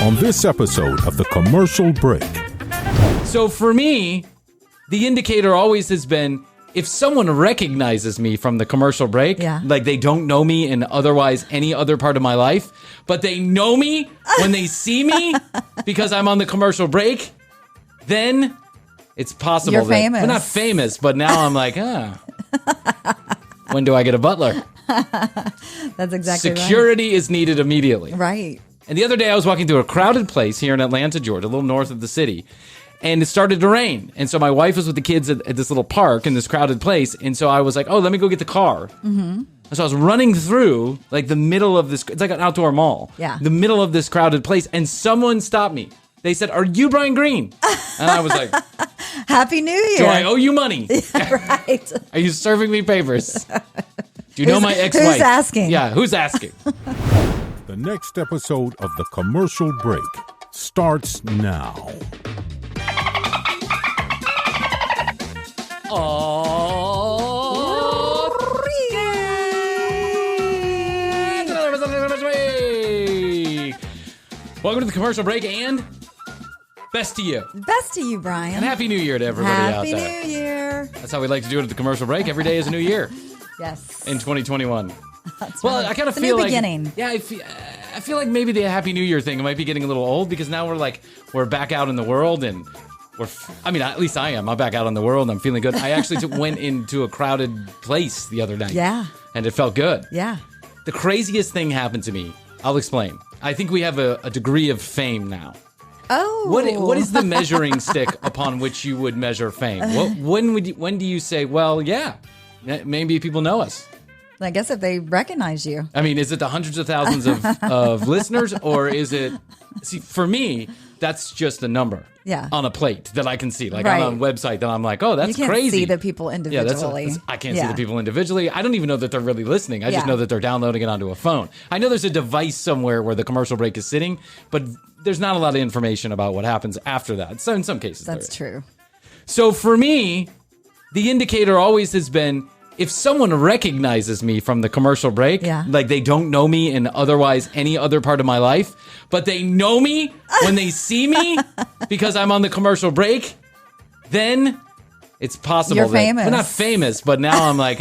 on this episode of The Commercial Break. So for me, the indicator always has been if someone recognizes me from the commercial break, like they don't know me in otherwise any other part of my life, but they know me when they see me because I'm on the commercial break, then it's possible You're that famous. we're not famous, but now I'm like, when do I get a butler? That's exactly Security is needed immediately. right. And the other day I was walking through a crowded place here in Atlanta, Georgia, a little north of the city. And it started to rain. And so my wife was with the kids at this little park in this crowded place. And so I was like, oh, let me go get the car. Mm-hmm. And so I was running through like the middle of this. It's like an outdoor mall. Yeah. The middle of this crowded place. And someone stopped me. They said, are you Bryan Green? And I was like, Happy New Year. do I owe you money? Right. Are you serving me papers? Do you know my ex-wife? Who's asking? Yeah, who's asking? The next episode of The Commercial Break starts now. Welcome to the commercial break and best to you. Best to you, Bryan. And Happy New Year to everybody out there. Happy New Year. That's how we like to do it at the commercial break. Every day is a new year Yes. in 2021. That's Well, right. I kind of It's a feel new like beginning. Yeah, I feel like maybe the Happy New Year thing might be getting a little old because now we're back out in the world and at least I am. I'm back out in the world and I'm feeling good. I actually went into a crowded place the other night. Yeah. And it felt good. Yeah. The craziest thing happened to me. I'll explain. I think we have a degree of fame now. Oh. What is the measuring stick upon which you would measure fame? When do you say, well, yeah, maybe people know us? I guess if they recognize you. I mean, is it the hundreds of thousands of listeners, or is it? See, for me, that's just a number. Yeah. On a plate that I can see, like Right. on a website that I'm like, oh, that's You can't crazy. see the people individually. I can't see the people individually. I don't even know that they're really listening. I just know that they're downloading it onto a phone. I know there's a device somewhere where the commercial break is sitting, but there's not a lot of information about what happens after that. So in some cases, That's there is. true. So for me, the indicator always has been if someone recognizes me from the commercial break, like they don't know me in otherwise any other part of my life, but they know me when they see me because I'm on the commercial break, then it's possible You're that famous. we're not famous, but now I'm like,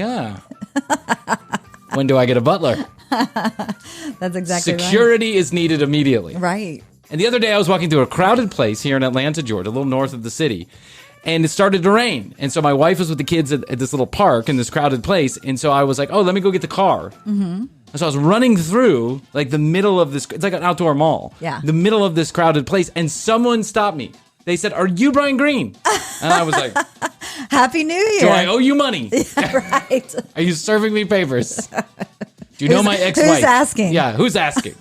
when do I get a butler? That's exactly Security is needed immediately. right. And the other day I was walking through a crowded place here in Atlanta, Georgia, a little north of the city. And it started to rain. And so my wife was with the kids at this little park in this crowded place. And so I was like, oh, let me go get the car. Mm-hmm. And so I was running through like the middle of this. It's like an outdoor mall. Yeah. The middle of this crowded place. And someone stopped me. They said, are you Bryan Green? And I was like, Happy New Year. do I owe you money? Right. Are you serving me papers? Do you know my ex-wife? Who's asking? Yeah, who's asking?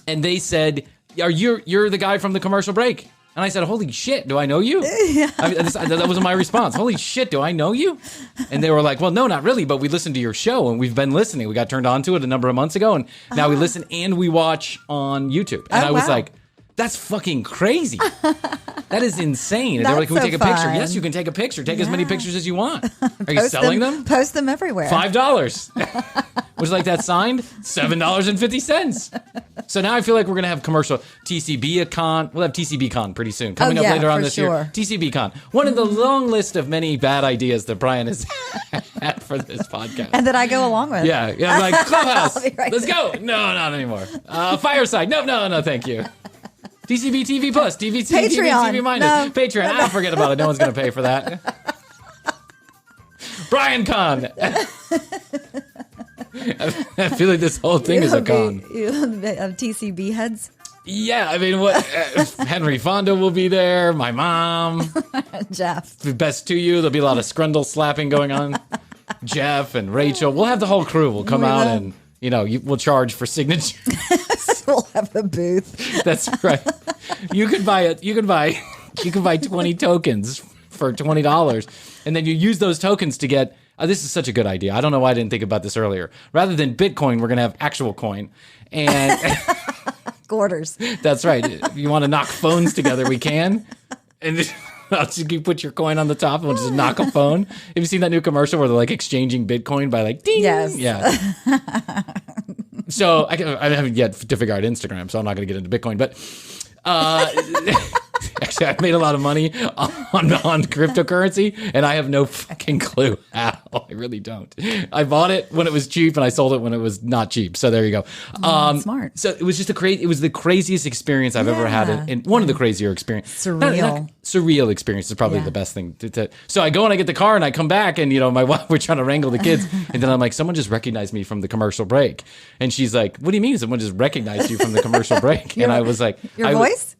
And they said, you're the guy from the commercial break. And I said, holy shit, do I know you? Yeah. That was my response. Holy shit, do I know you? And they were like, well, no, not really, but we listened to your show and we've been listening. We got turned on to it a number of months ago and now we listen and we watch on YouTube. And I was like, that's fucking crazy. That is insane. And they were like, can we take a picture? Yes, you can take a picture. Take as many pictures as you want. Are you selling them? Post them everywhere. $5. Was like that signed? $7.50. So now I feel like we're going to have commercial TCB Con. We'll have TCB Con pretty soon. Coming up later on this year. TCB Con. One of the long list of many bad ideas that Bryan has had for this podcast. And that I go along with. Yeah. I'm like, ClubHouse. Right Let's go. No, not anymore. Fireside. No, thank you. TCB TV Plus. TV minus. No. Patreon. Forget about it. No one's going to pay for that. Bryan Con. I feel like this whole thing is a con. TCB heads. Yeah, I mean, what? Henry Fonda will be there. My mom. Jeff. Best to you. There'll be a lot of scrundle slapping going on. Jeff and Rachel. We'll have the whole crew. We'll come out and we'll charge for signature. We'll have a booth. That's right. You could buy 20 tokens for $20, and then you use those tokens to get. This is such a good idea. I don't know why I didn't think about this earlier. Rather than Bitcoin, we're going to have actual coin. And Quarters. That's right. If you want to knock phones together, we can. And you put your coin on the top and we'll just knock a phone. Have you seen that new commercial where they're like exchanging Bitcoin by like ding? Yes. Yeah. So I haven't yet to figure out Instagram, so I'm not going to get into Bitcoin. But actually, I made a lot of money on cryptocurrency, and I have no fucking clue how. I really don't. I bought it when it was cheap, and I sold it when it was not cheap. So there you go. Smart. So it was just it was the craziest experience I've ever had, and one of the crazier experiences. Surreal experience is probably the best thing to. So I go and I get the car, and I come back, and my wife, we're trying to wrangle the kids, and then I'm like, someone just recognized me from the commercial break, and she's like, "What do you mean someone just recognized you from the commercial break?" And I was like, "Your voice."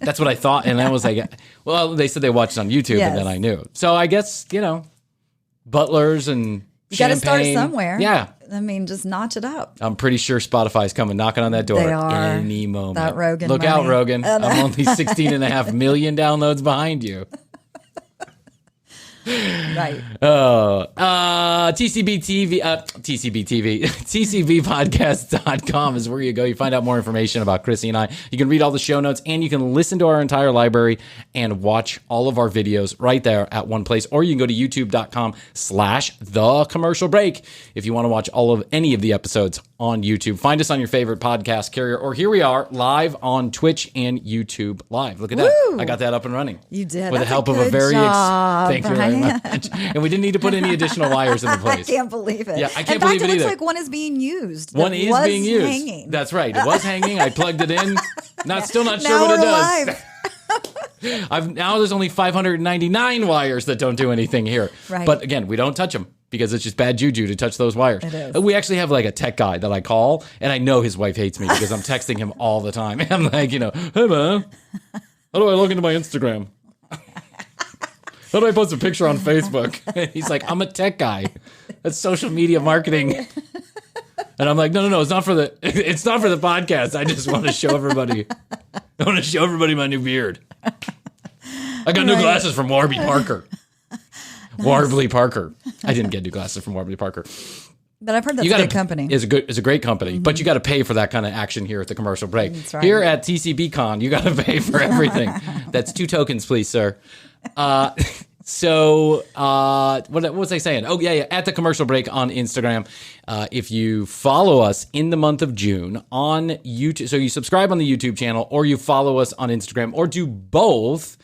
That's what I thought, and I was like, "Well, they said they watched it on YouTube, and then I knew." So I guess butlers and you got to start somewhere. Yeah, I mean, just notch it up. I'm pretty sure Spotify's coming knocking on that door They are. any moment. That Rogan Look money. out, Rogan! I'm only 16.5 million downloads behind you. Right. TCBpodcast.com is where you go. You find out more information about Chrissy and I. You can read all the show notes, and you can listen to our entire library and watch all of our videos right there at one place. Or you can go to youtube.com/thecommercialbreak if you want to watch any of the episodes on YouTube. Find us on your favorite podcast carrier, or here we are live on Twitch and YouTube Live. Look at that. I got that up and running. You did. With the help of a very thank you very much. And we didn't need to put any additional wires in the place. I can't believe it. Yeah, I can't believe it either. It looks like one is being used. One is being used. Hanging. That's right. It was hanging. I plugged it in. Still not sure what it does. Now there's only 599 wires that don't do anything here. Right. But again, we don't touch them because it's just bad juju to touch those wires. It is. We actually have like a tech guy that I call, and I know his wife hates me because I'm texting him all the time. And I'm like, hey man, how do I log into my Instagram? How do I post a picture on Facebook? He's like, I'm a tech guy. That's social media marketing. And I'm like, no, it's not for the podcast. I just want to show everybody. I want to show everybody my new beard. I got new glasses from Warby Parker. Warbly Parker. I didn't get new glasses from Warbly Parker. But I've heard that's a good company. It's a great company, but you got to pay for that kind of action here at the commercial break. That's right. Here at TCBCon, you got to pay for everything. That's 2 tokens, please, sir. So what was I saying? Oh, yeah. At the commercial break on Instagram. If you follow us in the month of June on YouTube, so you subscribe on the YouTube channel, or you follow us on Instagram, or do both,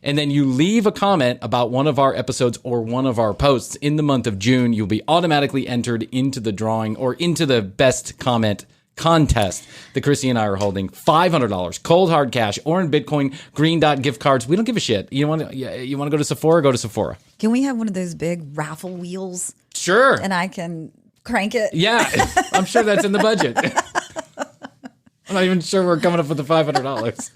and then you leave a comment about one of our episodes or one of our posts in the month of June, you'll be automatically entered into the drawing or into the best comment contest that Chrissy and I are holding. $500 cold hard cash, or in Bitcoin, green dot gift cards. We don't give a shit. You want to go to Sephora? Go to Sephora. Can we have one of those big raffle wheels? Sure. And I can crank it. Yeah, I'm sure that's in the budget. I'm not even sure we're coming up with the $500.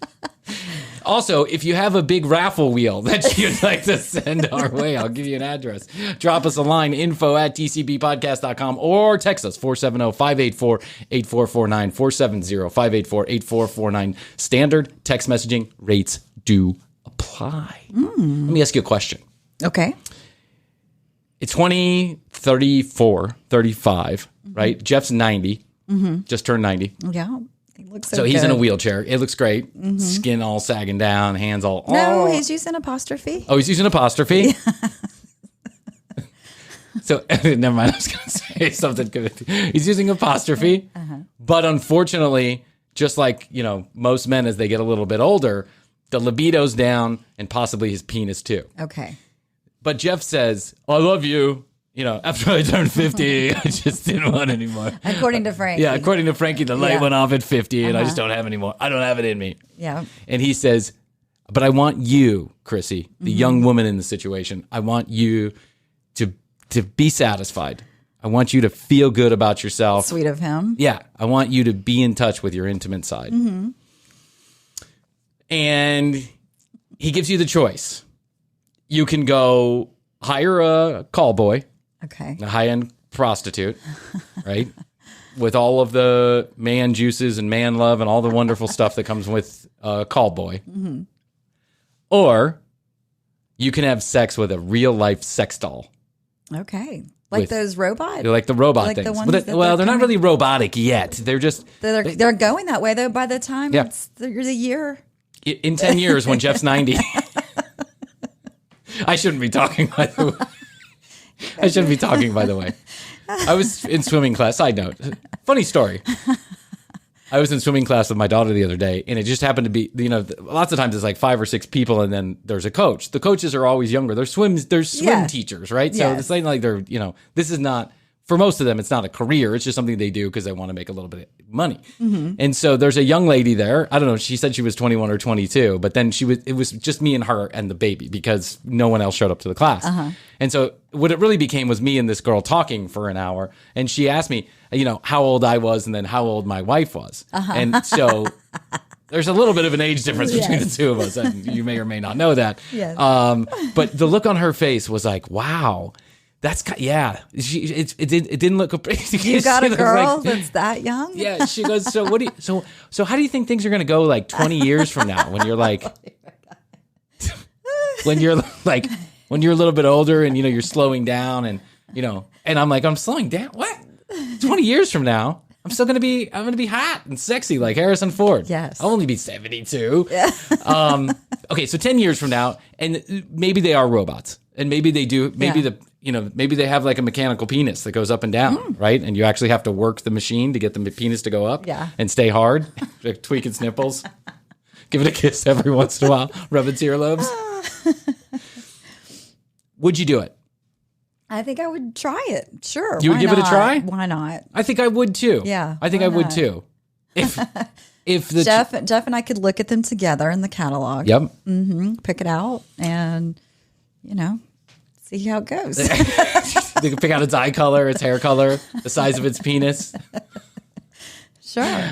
Also, if you have a big raffle wheel that you'd like to send our way, I'll give you an address. Drop us a line, info@tcbpodcast.com, or text us, 470-584-8449, 470-584-8449. Standard text messaging rates do apply. Let me ask you a question. Okay. It's 34, 35, right? Jeff's 90, just turned 90. Yeah. He looks So he's in a wheelchair. It looks great. Skin all sagging down, hands all... No, he's using apostrophe. Oh, he's using apostrophe? So, never mind. I was going to say something good. He's using apostrophe. But unfortunately, just like, most men as they get a little bit older, the libido's down, and possibly his penis too. Okay. But Jeff says, I love you. After I turned 50, I just didn't want anymore. According to Frankie. Yeah, according to Frankie, the light went off at 50, and I just don't have anymore. I don't have it in me. Yeah. And he says, but I want you, Chrissy, the young woman in the situation, I want you to be satisfied. I want you to feel good about yourself. Sweet of him. Yeah. I want you to be in touch with your intimate side. And he gives you the choice. You can go hire a call boy. Okay. A high-end prostitute, right? With all of the man juices and man love and all the wonderful stuff that comes with a call boy. Or you can have sex with a real-life sex doll. Okay. Like those robots? They're like the robot like things. The ones they're not really robotic yet. They're just... They're going that way, though, by the time it's the year. In 10 years, when Jeff's 90... I shouldn't be talking, by the way. I was in swimming class. Side note, funny story. I was in swimming class with my daughter the other day, and it just happened to be, lots of times it's like 5 or 6 people, and then there's a coach. The coaches are always younger. They're swim teachers, right? So it's like they're, this is not, for most of them, it's not a career. It's just something they do because they want to make a little bit of money. Mm-hmm. And so there's a young lady there. I don't know. She said she was 21 or 22, but then it was just me and her and the baby because no one else showed up to the class. Uh-huh. And so what it really became was me and this girl talking for an hour. And she asked me, how old I was and then how old my wife was. Uh-huh. And so there's a little bit of an age difference between the two of us. And you may or may not know that. Yes. But the look on her face was like, wow. That's it didn't look. You got a girl that's that young. Yeah, she goes. So what do you? So how do you think things are going to go like 20 years from now when you're like, when you're a little bit older and you're slowing down and and I'm like I'm slowing down. What? 20 years from now, I'm going to be hot and sexy like Harrison Ford. Yes, I'll only be 72. Yeah. Okay, so 10 years from now, and maybe they are robots, and maybe they do. Maybe maybe they have like a mechanical penis that goes up and down, right? And you actually have to work the machine to get the penis to go up and stay hard, like tweak its nipples, give it a kiss every once in a while, rub its earlobes. Would you do it? I think I would try it. Sure. You would give it a try? Why not? I think I would too. Yeah. I think I would too. If Jeff and I could look at them together in the catalog. Yep. Mm-hmm, pick it out and, see how it goes. They can pick out its eye color, its hair color, the size of its penis. Sure.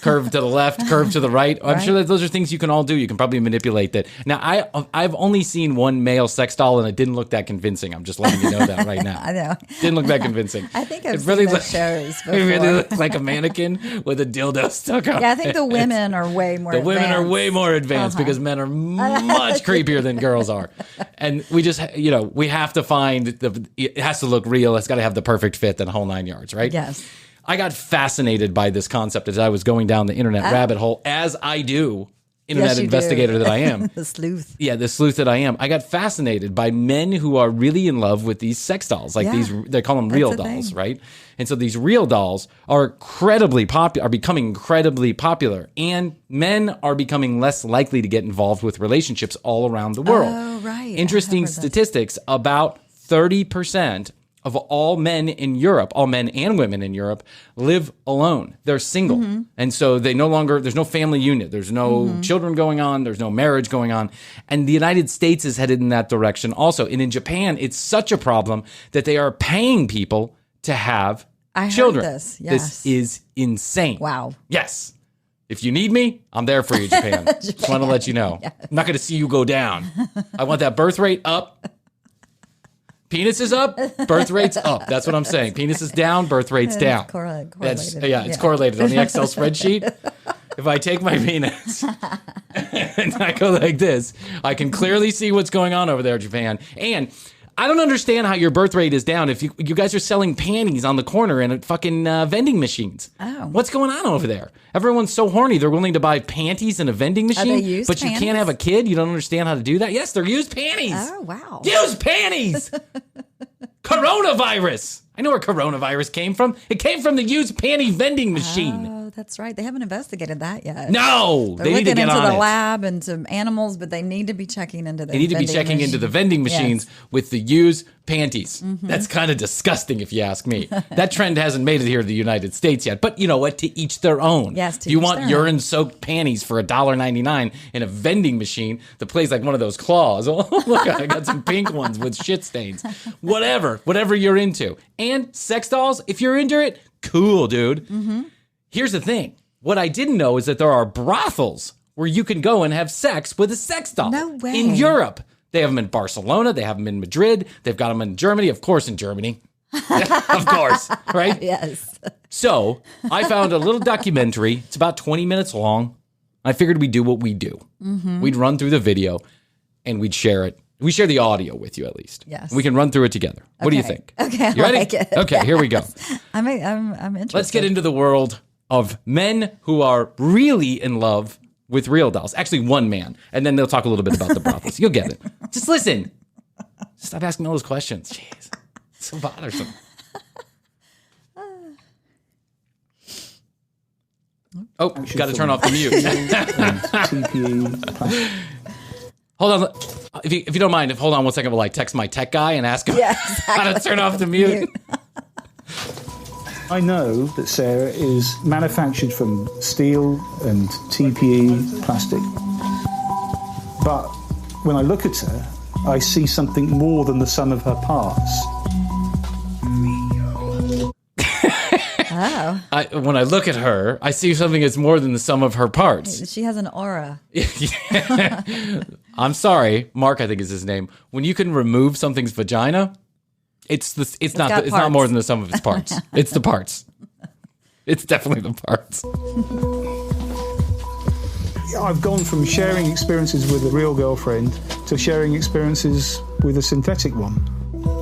Curve to the left, curve to the right. I'm sure that those are things you can all do. You can probably manipulate that. Now, I've only seen one male sex doll, and it didn't look that convincing. I'm just letting you know that right now. I know. Didn't look that convincing. I think I've seen those shows before. It really looked like a mannequin with a dildo stuck on. Yeah, I think the women are way more advanced. The women are way more advanced because men are much creepier than girls are. And we just, we have to find, it has to look real. It's got to have the perfect fit, the whole 9 yards, right? Yes. I got fascinated by this concept as I was going down the internet rabbit hole, as I do, internet investigator that I am. The sleuth. Yeah, the sleuth that I am. I got fascinated by men who are really in love with these sex dolls. Like they call them real dolls, right? And so these real dolls are becoming incredibly popular. And men are becoming less likely to get involved with relationships all around the world. Oh, right. Interesting statistics, about 30% of all men in Europe, all men and women in Europe, live alone. They're single. Mm-hmm. And so there's no family unit. There's no children going on. There's no marriage going on. And the United States is headed in that direction also. And in Japan, it's such a problem that they are paying people to have children. Heard this. Yes. This is insane. Wow. Yes. If you need me, I'm there for you, Japan. Just want to let you know. Yes. I'm not going to see you go down. I want that birth rate up. Penis is up, birth rate's up. That's what I'm saying. Penis is down, birth rate's down. Correlated. It's correlated on the Excel spreadsheet. If I take my penis and I go like this, I can clearly see what's going on over there, Japan. And I don't understand how your birth rate is down if you guys are selling panties on the corner and at fucking vending machines. Oh. What's going on over there? Everyone's so horny they're willing to buy panties in a vending machine, are they used but panties? You can't have a kid? You don't understand how to do that? Yes, they're used panties. Oh, wow. Used panties! Coronavirus! I know where coronavirus came from. It came from the used panty vending machine. Oh, that's right. They haven't investigated that yet. No! They're looking into the lab and some animals, but they need to be checking into the They need to be checking into the vending machines with the used panties. Mm-hmm. That's kind of disgusting if you ask me. That trend hasn't made it here to the United States yet. But you know what? To each their own. Yes, you want urine-soaked panties for $1.99 in a vending machine that plays like one of those claws. Oh, look, I got some pink ones with shit stains. Whatever you're into. And sex dolls, if you're into it, cool, dude. Mm-hmm. Here's the thing. What I didn't know is that there are brothels where you can go and have sex with a sex doll. No way. In Europe. They have them in Barcelona. They have them in Madrid. They've got them in Germany. Of course, in Germany. Of course. Right? Yes. So I found a little documentary. It's about 20 minutes long. I figured we'd do what we do. Mm-hmm. We'd run through the video and we'd share it. We share the audio with you at least. Yes. We can run through it together. What do you think? Okay. You ready? Like it. Okay, here we go. I'm interested. Let's get into the world of men who are really in love with real dolls. Actually, one man. And then they'll talk a little bit about the brothels. You'll get it. Just listen. Stop asking all those questions. Jeez. So bothersome. Oh, got to turn off the mute. TPE. Hold on. If you don't mind, hold on 1 second. We'll text my tech guy and ask him how to turn off the mute. I know that Sarah is manufactured from steel and TPE plastic. But when I look at her, I see something more than the sum of her parts. Oh. When I look at her, I see something that's more than the sum of her parts. She has an aura. I'm sorry, Mark, I think is his name. When you can remove something's vagina, it's not more than the sum of its parts. It's the parts. It's definitely the parts. I've gone from sharing experiences with a real girlfriend to sharing experiences with a synthetic one.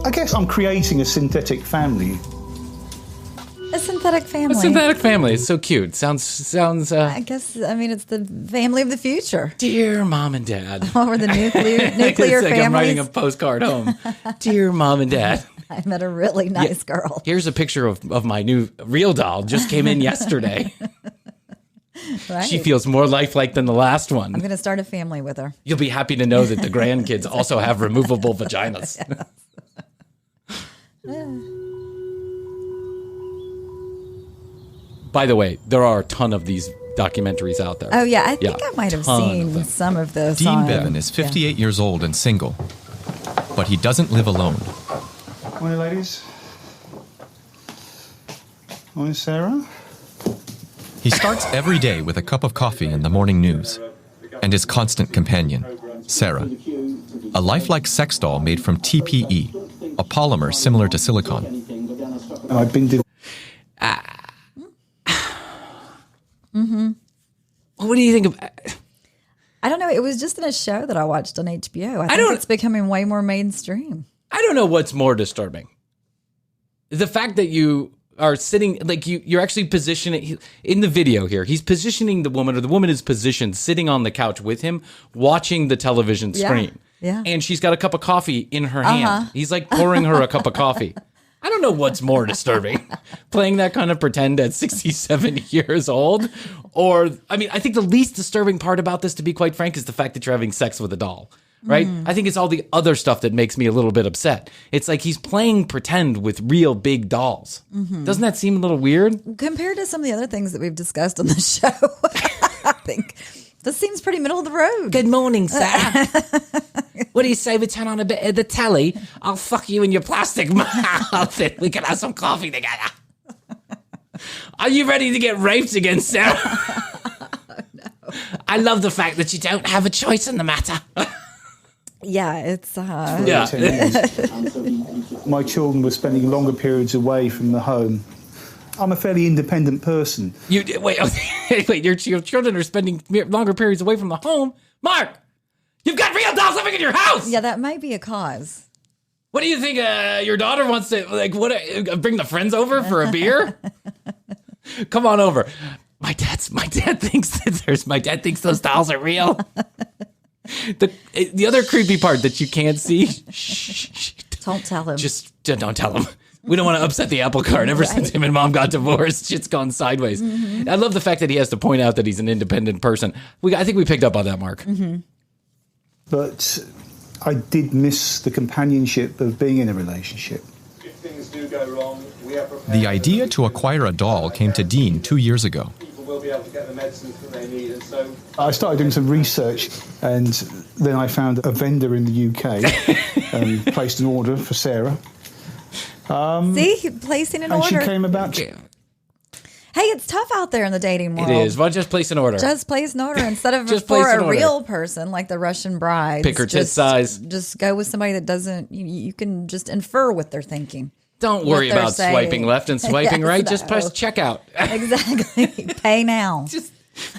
I guess I'm creating a synthetic family. A synthetic family. A synthetic family. It's so cute. Sounds. I guess. I mean, it's the family of the future. Dear mom and dad. Or the nuclear It's like families. I'm writing a postcard home. Dear mom and dad. I met a really nice girl. Here's a picture of my new real doll. Just came in yesterday. Right. She feels more lifelike than the last one. I'm going to start a family with her. You'll be happy to know that the grandkids also have removable vaginas. By the way, there are a ton of these documentaries out there. Oh, yeah. I think I might have seen some of those. Dean Bevan is 58 years old and single, but he doesn't live alone. Morning, ladies. Morning, Sarah. He starts every day with a cup of coffee and the morning news, and his constant companion, Sarah, a lifelike sex doll made from TPE, a polymer similar to silicone. And I've been... What do you think of... I don't know. It was just in a show that I watched on HBO. I think it's becoming way more mainstream. I don't know what's more disturbing. The fact that you are sitting, you're actually positioning, in the video here, he's positioning the woman, or the woman is positioned sitting on the couch with him, watching the television screen. Yeah. And she's got a cup of coffee in her hand. He's pouring her a cup of coffee. I don't know what's more disturbing, playing that kind of pretend at 67 years old, or, I mean, I think the least disturbing part about this, to be quite frank, is the fact that you're having sex with a doll, right? I think it's all the other stuff that makes me a little bit upset. It's like he's playing pretend with real big dolls. Doesn't that seem a little weird? Compared to some of the other things that we've discussed on the show, I think this seems pretty middle of the road. Good morning, Sarah. What do you say we turn on a bit of the telly? I'll fuck you in your plastic mouth and we can have some coffee together. Are you ready to get raped again, Sarah? No. I love the fact that you don't have a choice in the matter. Yeah, it's... Yeah. 10 years. My children were spending longer periods away from the home. I'm a fairly independent person. Wait, your children are spending longer periods away from the home? Mark, you've got real dolls living in your house! Yeah, that might be a cause. What do you think, your daughter wants to, bring the friends over for a beer? Come on over. My dad thinks those dolls are real. The other creepy part that you can't see, Don't tell him. just don't tell him. We don't want to upset the apple cart. Ever since him and mom got divorced, shit's gone sideways. I love the fact that he has to point out that he's an independent person. I think we picked up on that, Mark. But I did miss the companionship of being in a relationship. If things do go wrong, we are prepared. The idea to acquire a doll came to Dean 2 years ago. People will be able to get the medicines that they need, and so I started doing some research, and then I found a vendor in the UK and placed an order for Sarah. See, placing an And order. she came about... Hey, it's tough out there in the dating world. It is. Why don't you just place an order? Just place an order instead of Just for place an a order. real person like the Russian brides. Pick her tit size. Just go with somebody that doesn't. You can just infer what they're thinking. Don't what worry they're about saying. swiping left and swiping Yes, right. Just no. press checkout. Exactly. Pay now. Just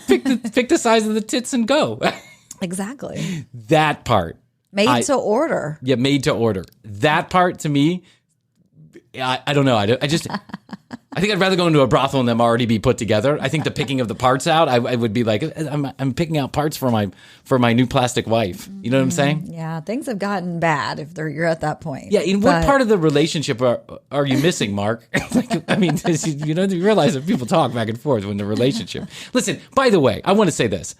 pick the size of the tits and go. Exactly. That part. Made to order. Yeah, made to order. That part to me, I don't know. I I think I'd rather go into a brothel and them already be put together. I think the picking of the parts out, I would be like, I'm picking out parts for my new plastic wife. You know what I'm saying? Yeah, things have gotten bad if you're at that point. Yeah, in what part of the relationship are you missing, Mark? You realize that people talk back and forth when the relationship. Listen, by the way, I want to say this.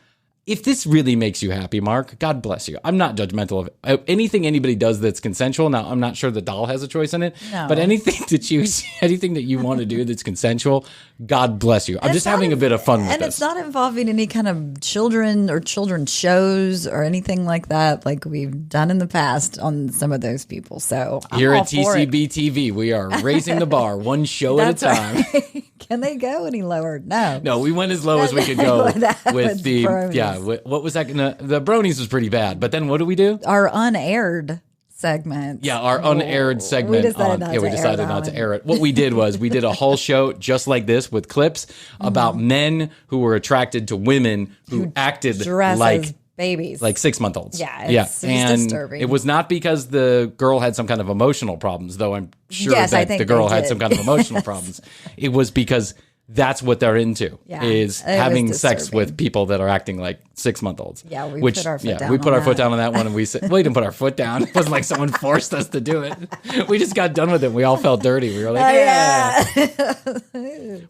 If this really makes you happy, Mark, God bless you. I'm not judgmental of anything anybody does that's consensual. Now, I'm not sure the doll has a choice in it, but anything that you want to do that's consensual, God bless you. I'm just having a bit of fun with this. And it's not involving any kind of children or children's shows or anything like that, like we've done in the past on some of those people. So here at TCB TV, we are raising the bar one show at a time. Right. Can they go any lower? No, we went as low as we could go with the bronies. Yeah. What was that? The bronies was pretty bad. But then what do we do? Our unaired segment. Yeah, our unaired segment. We decided not to air it. What we did was we did a whole show just like this with clips about men who were attracted to women who acted like babies, like 6-month-olds. Yeah, it's disturbing. It was not because the girl had some kind of emotional problems, though I'm sure that the girl had some kind of emotional problems. It was because that's what they're into, is having sex with people that are acting like 6-month-olds. Yeah, we put our foot down. We put our foot down on that one, and we said, we didn't put our foot down. It wasn't like someone forced us to do it. We just got done with it. We all felt dirty. We were like, yeah.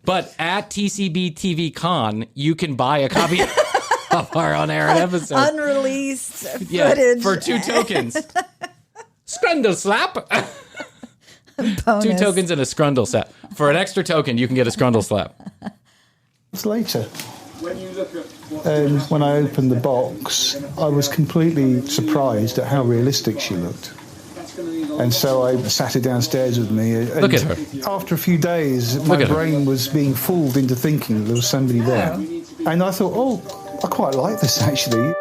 But at TCB TV Con, you can buy a copy of our unaired episode. Unreleased footage. For 2 tokens. Scrundle slap. Bonus. 2 tokens and a scrundle slap. For an extra token, you can get a scrundle slap. Later. And when I opened the box, I was completely surprised at how realistic she looked. And so I sat her downstairs with me. And look at her. After a few days, my brain was being fooled into thinking there was somebody there. And I thought, I quite like this, actually.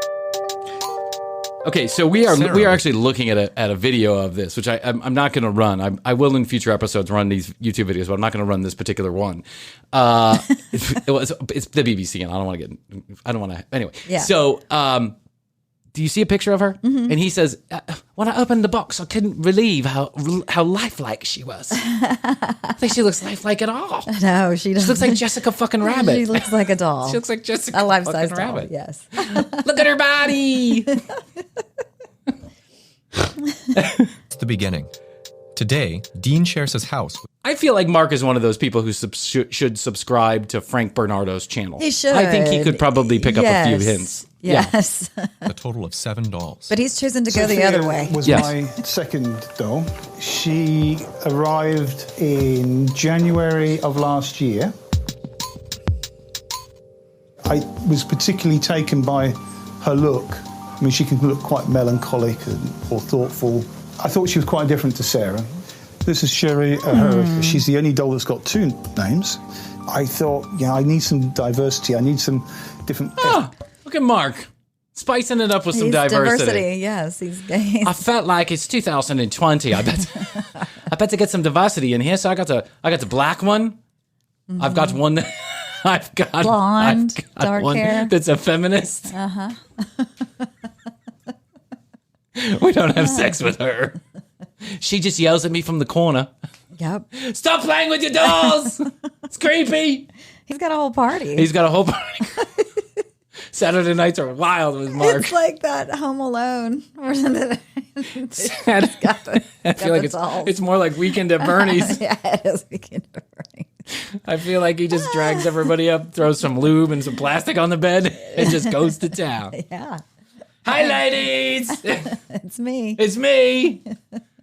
Okay, so we are actually looking at a video of this, which I'm not going to run. I will in future episodes run these YouTube videos, but I'm not going to run this particular one. It's the BBC, and I don't want to. Anyway, so do you see a picture of her? Mm-hmm. And he says, when I opened the box, I couldn't believe how lifelike she was. I think she looks lifelike at all. No, she doesn't. She looks like Jessica fucking Rabbit. She looks like a doll. She looks like Jessica a life-size fucking doll, Rabbit. Yes. Look at her body. It's the beginning. Today, Dean shares his house. I feel like Mark is one of those people who should subscribe to Frank Bernardo's channel. He should. I think he could probably pick up a few hints. Yes. Yeah. A total of 7 dolls. But he's chosen to go the other way. Was my second doll. She arrived in January of last year. I was particularly taken by her look. I mean, she can look quite melancholic or thoughtful. I thought she was quite different to Sarah. This is Sherry. She's the only doll that's got 2 names. I thought, I need some diversity. I need some different... Look at Mark. Spicing it up with some diversity. Yes, he's I felt like it's 2020. I bet to get some diversity in here. So I got the black one. Mm-hmm. I've got one that... blonde, dark hair. That's a feminist. We don't have sex with her. She just yells at me from the corner. Yep. Stop playing with your dolls. It's creepy. He's got a whole party. Saturday nights are wild with Mark. It's like that Home Alone. I feel like it's more like Weekend at Bernie's. Yeah, it is Weekend at Bernie's. I feel like he just drags everybody up, throws some lube and some plastic on the bed, and just goes to town. Yeah. Hi, ladies. It's me. It's me.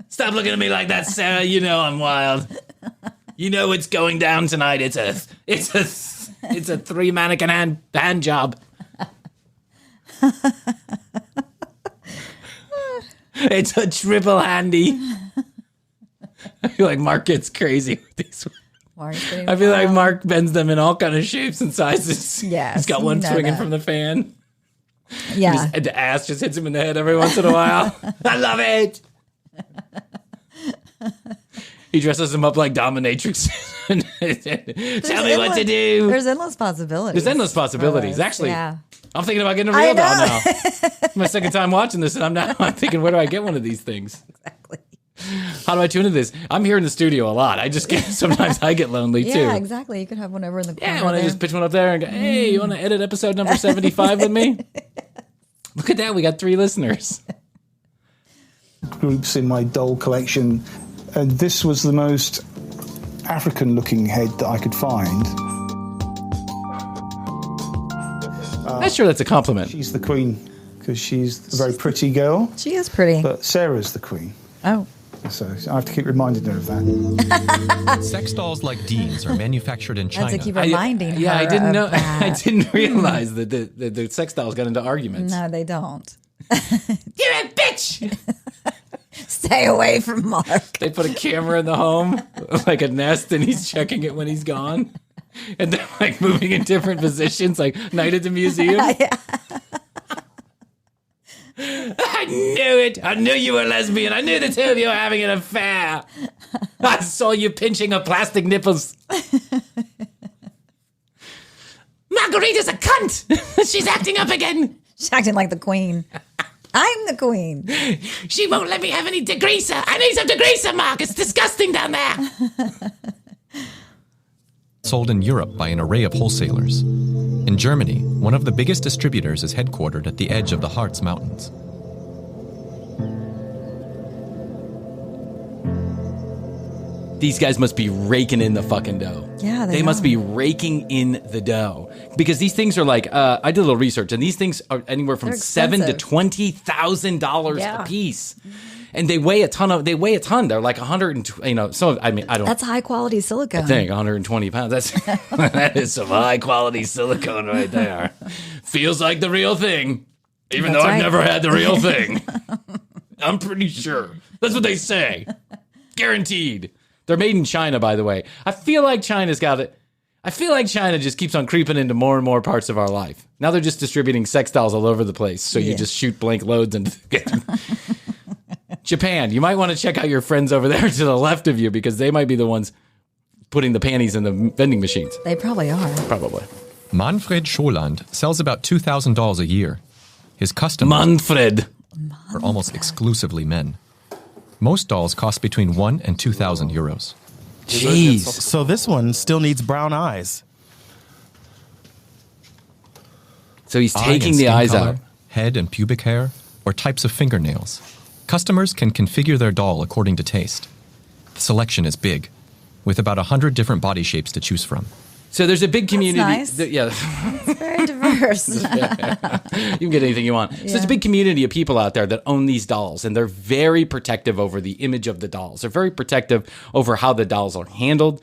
Stop looking at me like that, Sarah. You know I'm wild. You know what's going down tonight. It's a 3-mannequin hand job. It's a triple handy. I feel like Mark gets crazy with these. I feel like Mark bends them in all kind of shapes and sizes. Yes, he's got one swinging from the fan. Yeah, the ass just hits him in the head every once in a while. I love it. He dresses him up like dominatrix. Tell me what to do. There's endless possibilities. Actually, I'm thinking about getting a real doll now. It's my second time watching this, and I'm thinking, where do I get one of these things? Exactly. How do I tune into this? I'm here in the studio a lot. I just get sometimes I get lonely too. Yeah, exactly. You could have one over in the corner. Yeah, when I just pitch one up there and go, hey, you want to edit episode number 75 with me? Look at that. We got 3 listeners. Groups in my doll collection, and this was the most African-looking head that I could find. Not sure that's a compliment. She's the queen because she's a very pretty girl. She is pretty. But Sarah's the queen. Oh. So I have to keep reminding her of that. Sex dolls like Dean's are manufactured in China. That's to keep reminding her. Yeah, I didn't know. That. I didn't realize that the sex dolls got into arguments. No, they don't. You're a bitch! Stay away from Mark. They put a camera in the home, like a nest, and he's checking it when he's gone. And they're like moving in different positions, like Night at the Museum. Yeah. I knew it. I knew you were lesbian. I knew the two of you were having an affair. I saw you pinching her plastic nipples. Margarita's a cunt. She's acting up again. She's acting like the queen. I'm the queen. She won't let me have any degreaser. I need some degreaser, Mark. It's disgusting down there. Sold in Europe by an array of wholesalers. In Germany, one of the biggest distributors is headquartered at the edge of the Harz Mountains. These guys must be raking in the fucking dough. Yeah, they must be raking in the dough because these things are like I did a little research, and these things are anywhere from $7,000 to $20,000 a piece, and they weigh a ton. They're like 100. I don't. That's high quality silicone. I think 120 pounds. That is some high quality silicone right there. Feels like the real thing, even though I've never had the real thing. I'm pretty sure that's what they say. Guaranteed. They're made in China, by the way. I feel like China's got it. I feel like China just keeps on creeping into more and more parts of our life. Now they're just distributing sex dolls all over the place. So you just shoot blank loads and Japan, you might want to check out your friends over there to the left of you because they might be the ones putting the panties in the vending machines. They probably are. Probably. Manfred Scholand sells about $2,000 a year. His customers Manfred are almost exclusively men. Most dolls cost between 1,000 and 2,000 euros. Jeez. So this one still needs brown eyes. So he's Eye taking and the skin eyes color, out. head and pubic hair, or types of fingernails. Customers can configure their doll according to taste. The selection is big, with about 100 different body shapes to choose from. So there's a big community. That's nice. It's very diverse. You can get anything you want. So there's a big community of people out there that own these dolls, and they're very protective over the image of the dolls. They're very protective over how the dolls are handled,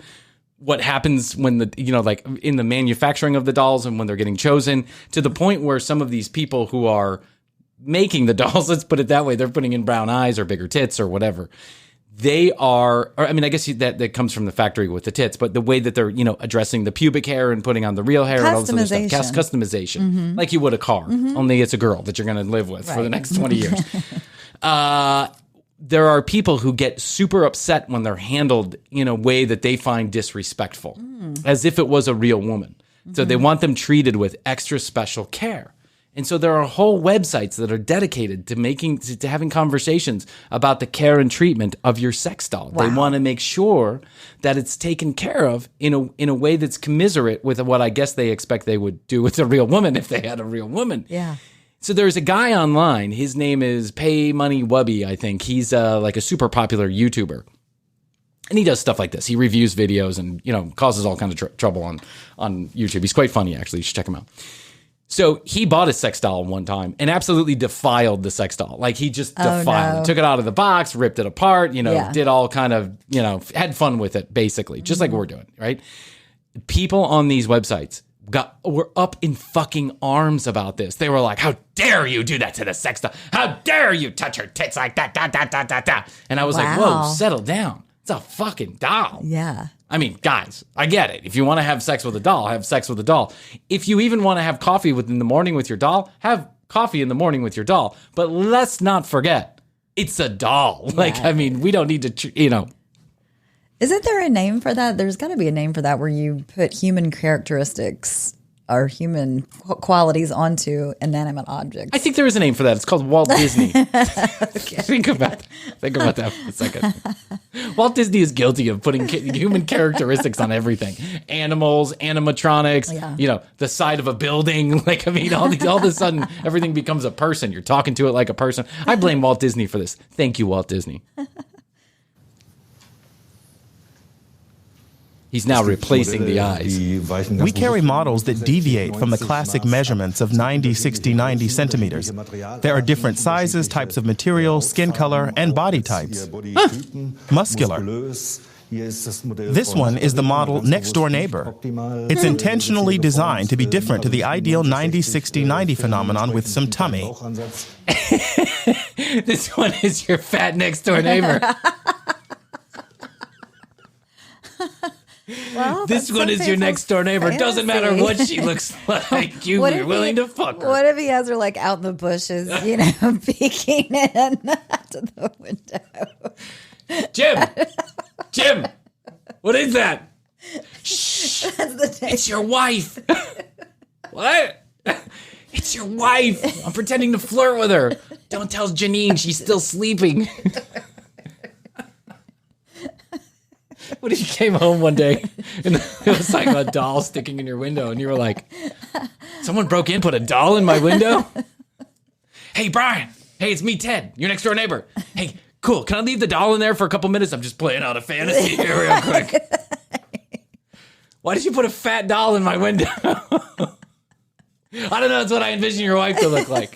what happens when like in the manufacturing of the dolls and when they're getting chosen, to the point where some of these people who are making the dolls, let's put it that way, they're putting in brown eyes or bigger tits or whatever. They are, I guess that comes from the factory with the tits, but the way that they're, addressing the pubic hair and putting on the real hair and all this other stuff. Customization. Like you would a car, only it's a girl that you're going to live with for the next 20 years. There are people who get super upset when they're handled in a way that they find disrespectful, as if it was a real woman. So they want them treated with extra special care. And so there are whole websites that are dedicated to having conversations about the care and treatment of your sex doll. Wow. They want to make sure that it's taken care of in a way that's commiserate with what I guess they expect they would do with a real woman if they had a real woman. Yeah. So there's a guy online. His name is Pay Money Wubby, I think. He's like a super popular YouTuber. And he does stuff like this. He reviews videos and, causes all kinds of trouble on YouTube. He's quite funny, actually. You should check him out. So he bought a sex doll one time and absolutely defiled the sex doll. Like he just defiled it. Took it out of the box, ripped it apart, did all kind of, had fun with it, basically, just like we're doing, right? People on these websites were up in fucking arms about this. They were like, how dare you do that to the sex doll? How dare you touch her tits like that, da. And I was like, whoa, settle down. It's a fucking doll. Yeah. I mean, guys, I get it. If you want to have sex with a doll, have sex with a doll. If you even want to have coffee in the morning with your doll, have coffee in the morning with your doll. But let's not forget, it's a doll. Yeah. We don't need to, Isn't there a name for that? There's got to be a name for that where you put human characteristics our human qualities onto inanimate objects. I think there is a name for that. It's called Walt Disney. Think about that for a second. Walt Disney is guilty of putting human characteristics on everything. Animals, animatronics, the side of a building. Like, I mean, all of a sudden, everything becomes a person. You're talking to it like a person. I blame Walt Disney for this. Thank you, Walt Disney. He's now replacing the eyes. We carry models that deviate from the classic measurements of 90, 60, 90 centimeters. There are different sizes, types of material, skin color, and body types. Muscular. This one is the model Next Door Neighbor. It's intentionally designed to be different to the ideal 90, 60, 90 phenomenon with some tummy. This one is your fat next door neighbor. Well, this one is your next door neighbor. Fantasy. Doesn't matter what she looks like. You're willing to fuck her. What if he has her like out in the bushes, peeking in to the window? Jim, what is that? Shh, it's your wife. What? It's your wife. I'm pretending to flirt with her. Don't tell Janine she's still sleeping. What if you came home one day and it was like a doll sticking in your window and you were like, someone broke in, put a doll in my window? Hey, Bryan. Hey, it's me, Ted, your next door neighbor. Hey, cool. Can I leave the doll in there for a couple minutes? I'm just playing out a fantasy here real quick. Why did you put a fat doll in my window? I don't know. It's what I envision your wife to look like.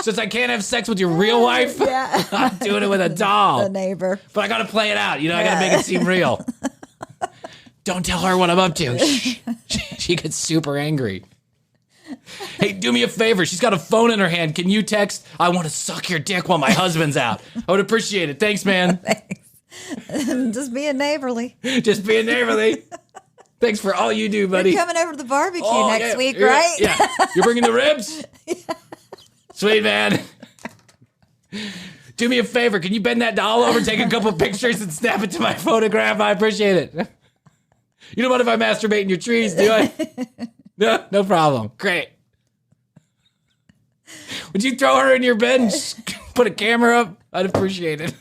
Since I can't have sex with your real wife, I'm doing it with a doll. The neighbor. But I got to play it out. I got to make it seem real. Don't tell her what I'm up to. She gets super angry. Hey, do me a favor. She's got a phone in her hand. Can you text, I want to suck your dick while my husband's out? I would appreciate it. Thanks, man. Thanks. Just being neighborly. Thanks for all you do, buddy. You're coming over to the barbecue next week, right? Yeah. You're bringing the ribs? Yeah. Sweet, man. Do me a favor. Can you bend that doll over, take a couple pictures, and snap it to my photograph? I appreciate it. You don't mind if I masturbate in your trees, do I? No problem. Great. Would you throw her in your bed and just put a camera up? I'd appreciate it.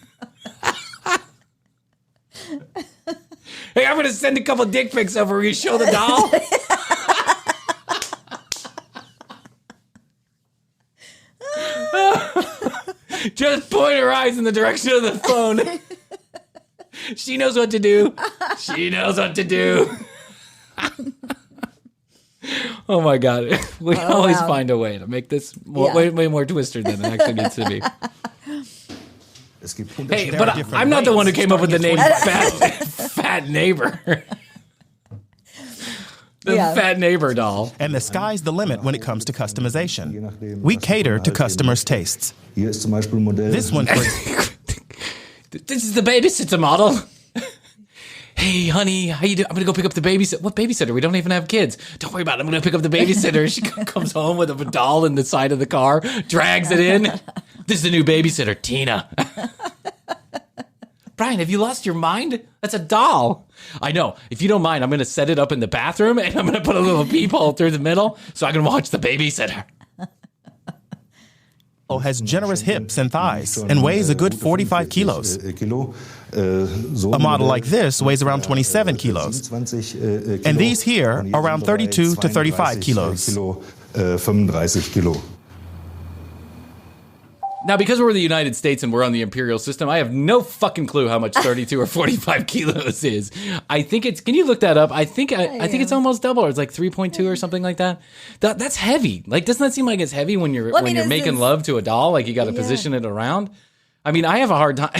Hey, I'm going to send a couple dick pics over. Will you show the doll? Just point her eyes in the direction of the phone. She knows what to do. Oh my God. We always find a way to make this way more twisted than it actually needs to be. Hey, but I'm not the one who came up with the name Fat Neighbor. Fat neighbor doll. And the sky's the limit when it comes to customization. We cater to customers' tastes. This one, This is the babysitter model. Hey, honey, how you doing? I'm going to go pick up the babysitter. What babysitter? We don't even have kids. Don't worry about it. I'm going to pick up the babysitter. She comes home with a doll in the side of the car, drags it in. This is the new babysitter, Tina. Bryan, have you lost your mind? That's a doll. I know. If you don't mind, I'm going to set it up in the bathroom and I'm going to put a little peephole through the middle so I can watch the babysitter. Has generous hips and thighs and weighs a good 45 kilos. A model like this weighs around 27 kilos. And these here are around 32 to 35 kilos. Now, because we're in the United States and we're on the imperial system, I have no fucking clue how much 32 or 45 kilos is. I think it's, can you look that up? I think it's almost double, or it's like 3.2 or something like that. That's heavy. Like, doesn't that seem like it's heavy when you're making love to a doll? Like, you got to position it around. I mean, I have a hard time.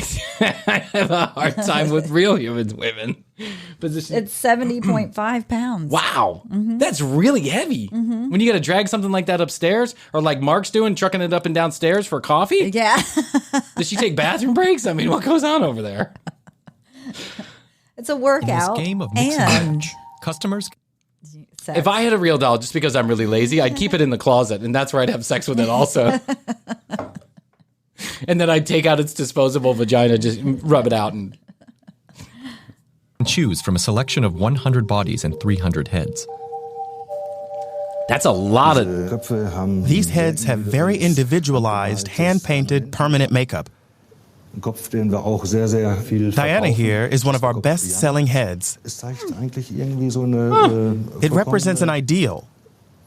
I have a hard time with real women. It's 70.5 pounds. Wow. Mm-hmm. That's really heavy. Mm-hmm. When you got to drag something like that upstairs, or like Mark's doing, trucking it up and down stairs for coffee. Yeah. Does she take bathroom breaks? I mean, what goes on over there? It's a workout. In this game of mix and match, customers. Sex. If I had a real doll, just because I'm really lazy, I'd keep it in the closet, and that's where I'd have sex with it also. And then I'd take out its disposable vagina, just rub it out, and choose from a selection of 100 bodies and 300 heads. That's a lot of... These heads have very individualized, hand-painted, permanent makeup. Diana here is one of our best-selling heads. It represents an ideal,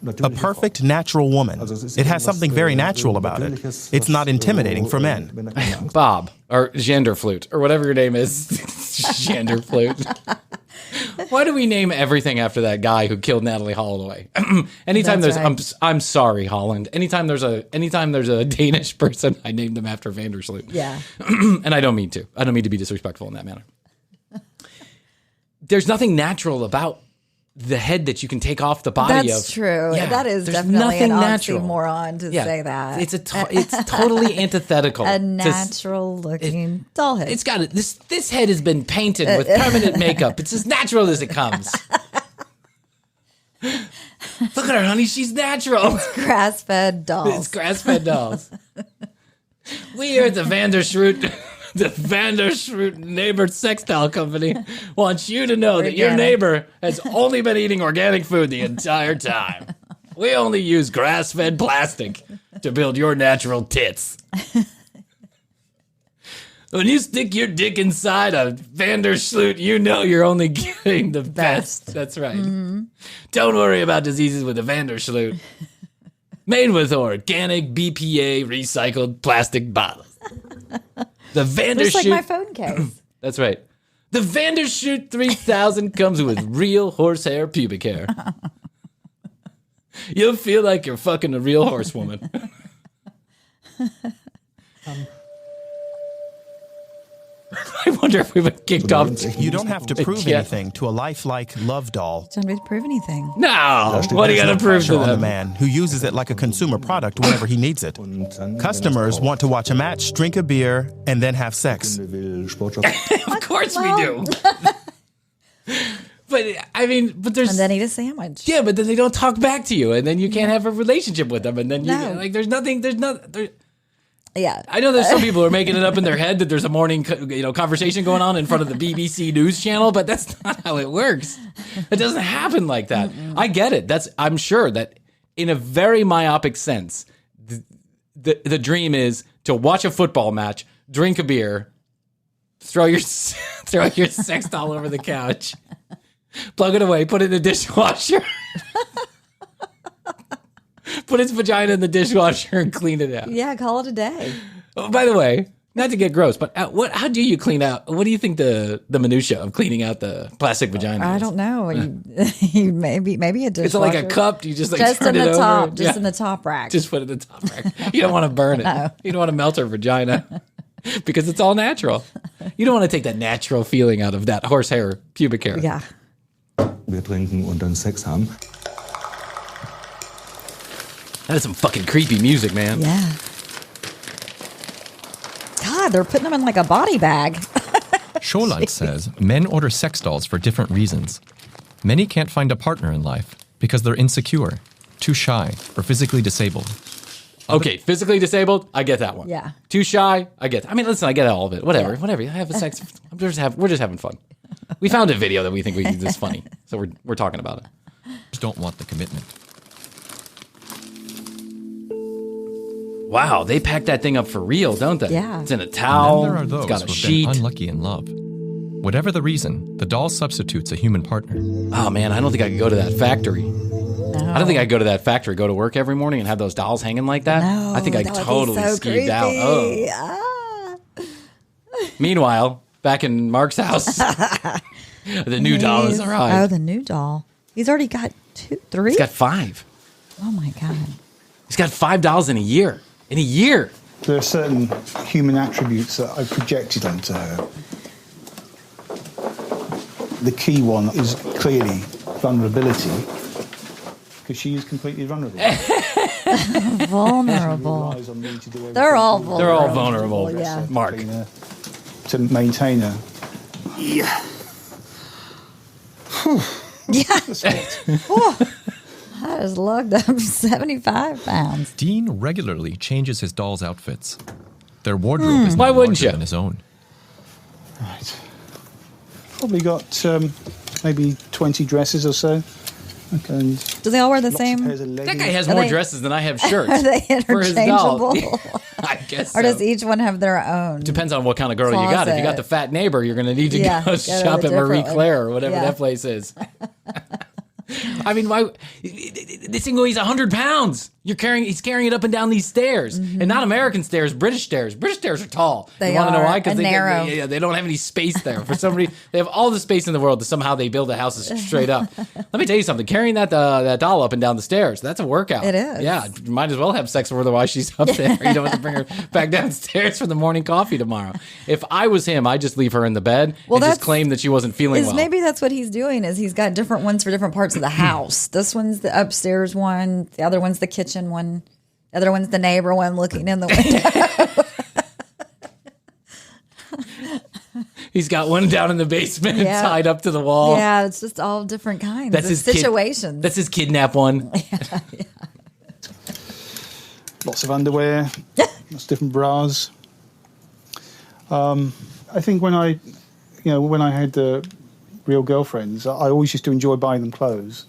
a perfect natural woman. It has something very natural about it. It's not intimidating for men. Bob, or Genderflute, or whatever your name is. Genderflute. Why do we name everything after that guy who killed Natalie Holloway? Anytime That's there's, right. I'm sorry, Holland. Anytime there's a Danish person, I name them after Vandersloot. Yeah. And I don't mean to. I don't mean to be disrespectful in that manner. There's nothing natural about the head that you can take off the body of. That's true. Yeah, That is there's definitely an nothing natural. oxymoron to say that. It's totally antithetical. A natural looking doll head. It's got it. This head has been painted with permanent makeup. It's as natural as it comes. Look at her, honey. She's natural. grass-fed dolls. It's grass-fed dolls. We here at the Vandersloot Neighbor Sex Doll Company wants you to know that your Organic. neighbor has only been eating organic food the entire time. We only use grass-fed plastic to build your natural tits. When you stick your dick inside a Vandersloot, you know you're only getting the best. That's right. Mm-hmm. Don't worry about diseases with a Vandersloot. Made with organic BPA recycled plastic bottles. The Just like Vandersloot. my phone case. That's right. The Vandersloot 3000 comes with real horsehair pubic hair. You'll feel like you're fucking a real horsewoman. I wonder if we were kicked off. You don't have to prove Yeah. anything to a lifelike love doll. Don't need to prove anything. No. What do you got to prove to Pressure on the them? man who uses it like a consumer product whenever he needs it. Customers want to watch a match, drink a beer, and then have sex. Of course we do. But I mean, but there's And then eat a sandwich. yeah, but then they don't talk back to you, and then you can't have a relationship with them, and then you No. like there's nothing. Yeah. I know there's some people who are making it up in their head that there's a morning conversation going on in front of the BBC News channel, but that's not how it works. It doesn't happen like that. I get it. I'm sure that in a very myopic sense, the dream is to watch a football match, drink a beer, throw your sex doll over the couch, plug it away, put it in the dishwasher. Put its vagina in the dishwasher and clean it out. Yeah, call it a day. Oh, by the way, not to get gross, but how do you clean out? What do you think the minutia of cleaning out the plastic vagina I is? don't know. You maybe a dishwasher. It's like a cup. You just like Just turn in it the over. top. Just Yeah. in the top rack. Just put it in the top rack. You don't want to burn it. No. You don't want to melt her vagina because it's all natural. You don't want to take that natural feeling out of that horsehair, pubic hair. Yeah. Wir trinken und dann Sex haben. That is some fucking creepy music, man. Yeah. God, they're putting them in like a body bag. Scholand says men order sex dolls for different reasons. Many can't find a partner in life because they're insecure, too shy, or physically disabled. Okay, physically disabled, I get that one. Yeah. Too shy, I get. I mean, listen, I get all of it. Whatever. I have a sex. We're just having fun. We found a video that we think is funny, so we're talking about it. Just don't want the commitment. Wow, they pack that thing up for real, don't they? Yeah. It's in a And towel. then there are It's those got a who've sheet. been unlucky in love. Whatever the reason, the doll substitutes a human partner. Oh man, I don't think I could go to that factory. No. I don't think I'd go to that factory, go to work every morning and have those dolls hanging like that. No, I think I'd that would be totally so skeeved out. Oh. creepy. Ah. Meanwhile, back in Mark's house, the new doll has Oh, arrived. the new doll. He's already got 3. He's got 5. Oh my God. He's got $5 in a year. In a year. There are certain human attributes that I projected onto her. The key one is clearly vulnerability, because she is completely vulnerable. Vulnerable. Relies on me to do everything. They're all vulnerable. They're all vulnerable. Yeah. Mark. To maintain her. Yeah. I just lugged up 75 pounds. Dean regularly changes his doll's outfits. Their wardrobe is Why no wouldn't larger you? than his own. Right. Probably got maybe 20 dresses or so. Okay. And Do they all wear the Lots of same? pairs of That leggings. guy has more dresses than I have shirts. Are they for his doll. interchangeable? I guess Or so. does each one have their own? Depends on what kind of girl you got. If you got the fat neighbor, you're going to need to Yeah, go go to shop the at Marie different one. Claire or whatever Yeah. that place is. I mean, why? This thing weighs 100 pounds. He's carrying it up and down these stairs, and not American stairs, British stairs. British stairs are tall. They you want to know are, why? Because and narrow. they don't have any space there. For some reason, they have all the space in the world. Somehow they build the houses straight up. Let me tell you something. Carrying that doll up and down the stairs, that's a workout. It is. Yeah, you might as well have sex with her while she's up there. You don't have to bring her back downstairs for the morning coffee tomorrow. If I was him, I'd just leave her in the bed and just claim that she wasn't feeling well. Maybe that's what he's doing. Is he's got different ones for different parts of the house. This one's the upstairs one. The other one's the kitchen one. The other one's the neighbor one looking in the window. He's got one down in the basement Yeah. tied up to the wall. Yeah, it's just all different kinds That's of his situations. That's his kidnap one. Lots of underwear, lots of different bras. I think when I had real girlfriends, I always used to enjoy buying them clothes.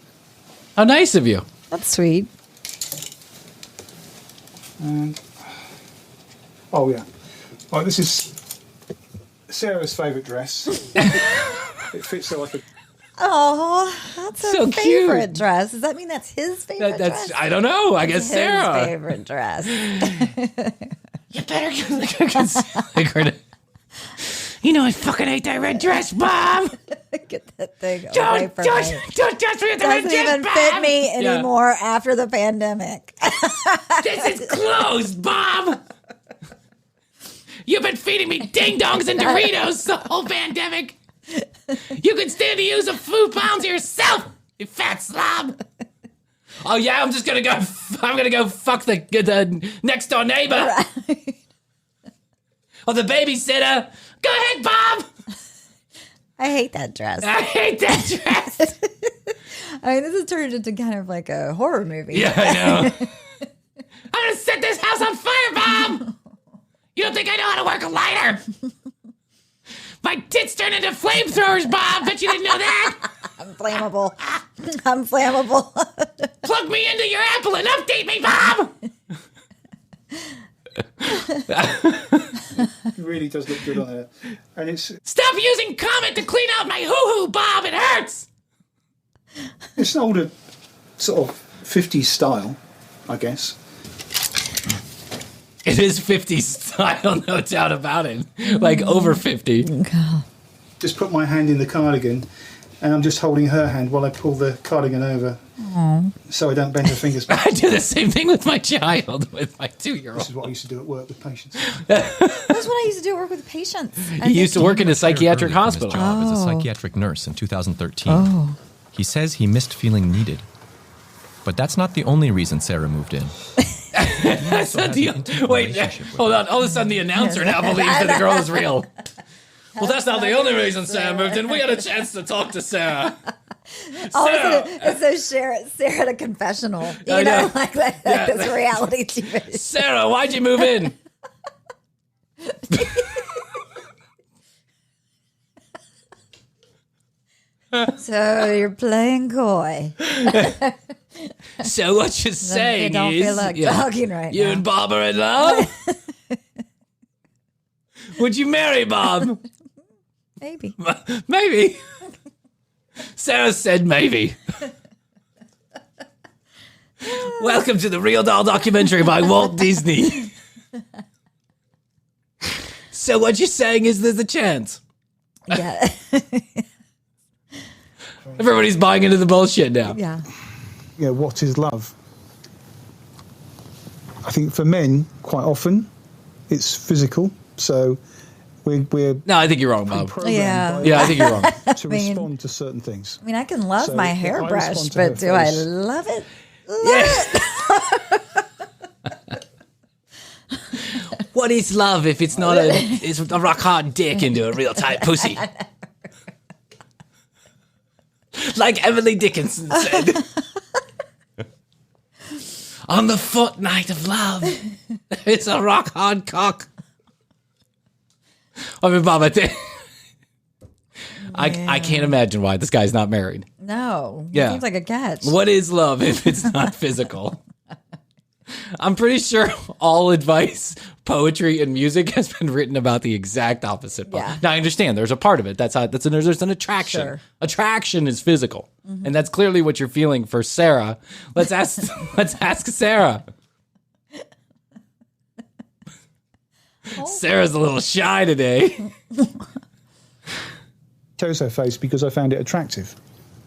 How nice of you. That's sweet. Oh yeah, right. This is Sarah's favourite dress. It fits her like a. Oh, that's So a cute. favorite dress. Does that mean that's his favorite That's dress? I don't know. I guess His Sarah. favorite dress. You better get like, you know I fucking hate that red dress, Bob. Get that thing away Don't from don't me. don't touch me with the red Doesn't dress, even Bob. fit me Yeah. anymore after the pandemic. This is closed, Bob. You've been feeding me ding dongs and Doritos the whole pandemic. You can stand to use a few pounds yourself, you fat slob. Oh yeah, I'm gonna go fuck the next door neighbor. Right. Or the babysitter. Go ahead, Bob. I hate that dress. I hate that dress. I mean, this has turned into kind of like a horror movie. Yeah, I know. I'm gonna set this house on fire, Bob. You don't think I know how to work a lighter? My tits turn into flamethrowers, Bob. Bet you didn't know that. I'm flammable. I'm flammable. Plug me into your Apple and update me, Bob. It really does look good on her, and it's Stop using Comet to clean out my hoo-hoo, Bob. It hurts. an older sort of 50s style, I guess. It is 50s style, no doubt about it. Like over 50. Just put my hand in the cardigan, and I'm just holding her hand while I pull the cardigan over, so I don't bend her fingers back. I do the same thing with my child, with my This 2-year-old. is what I used to do at work with patients. That's what I used to do at work with patients. He used to work in a psychiatric Retired early from hospital. his job as a psychiatric nurse in 2013. He says he missed feeling needed. But that's not the only reason Sarah moved in. That's not the, wait, hold on. All of a sudden, the announcer now believes that the girl is real. Well, that's not the only reason Sarah moved in. We had a chance to talk to Sarah. All of a Sarah. sudden, it's so Sarah at a confessional. You I know, know. like that, Yeah. this reality TV. Sarah, why'd you move in? So you're playing coy. So what you're saying You don't is, feel like talking right you now. and Bob are in love? Would you marry Bob? Maybe. Maybe. Sarah said maybe. Welcome to the Real Doll documentary by Walt Disney. So what you're saying is there's a chance. Yeah. Everybody's buying into the bullshit now. Yeah. You know, what is love? I think for men, quite often, it's physical. So we're No, I think you're wrong, Bob. programmed Yeah. by Yeah, I think you're wrong. to mean- respond to certain things. I mean, I can love So my if I hairbrush, respond to her but do I face- love it? What is love if it's not it's a rock hard dick into a real tight pussy? Like Emily Dickinson said. On the fortnight of love, it's a rock hard cock. I mean, Bob, I can't imagine why this guy's not married. No. Yeah. Seems like a catch. What is love if it's not physical? I'm pretty sure all advice, poetry, and music has been written about the exact opposite. Yeah. Now I understand there's a part of it. There's an attraction. Sure. Attraction is physical, and that's clearly what you're feeling for Sarah. Let's ask Sarah. Sarah's a little shy today. Chose her face because I found it attractive.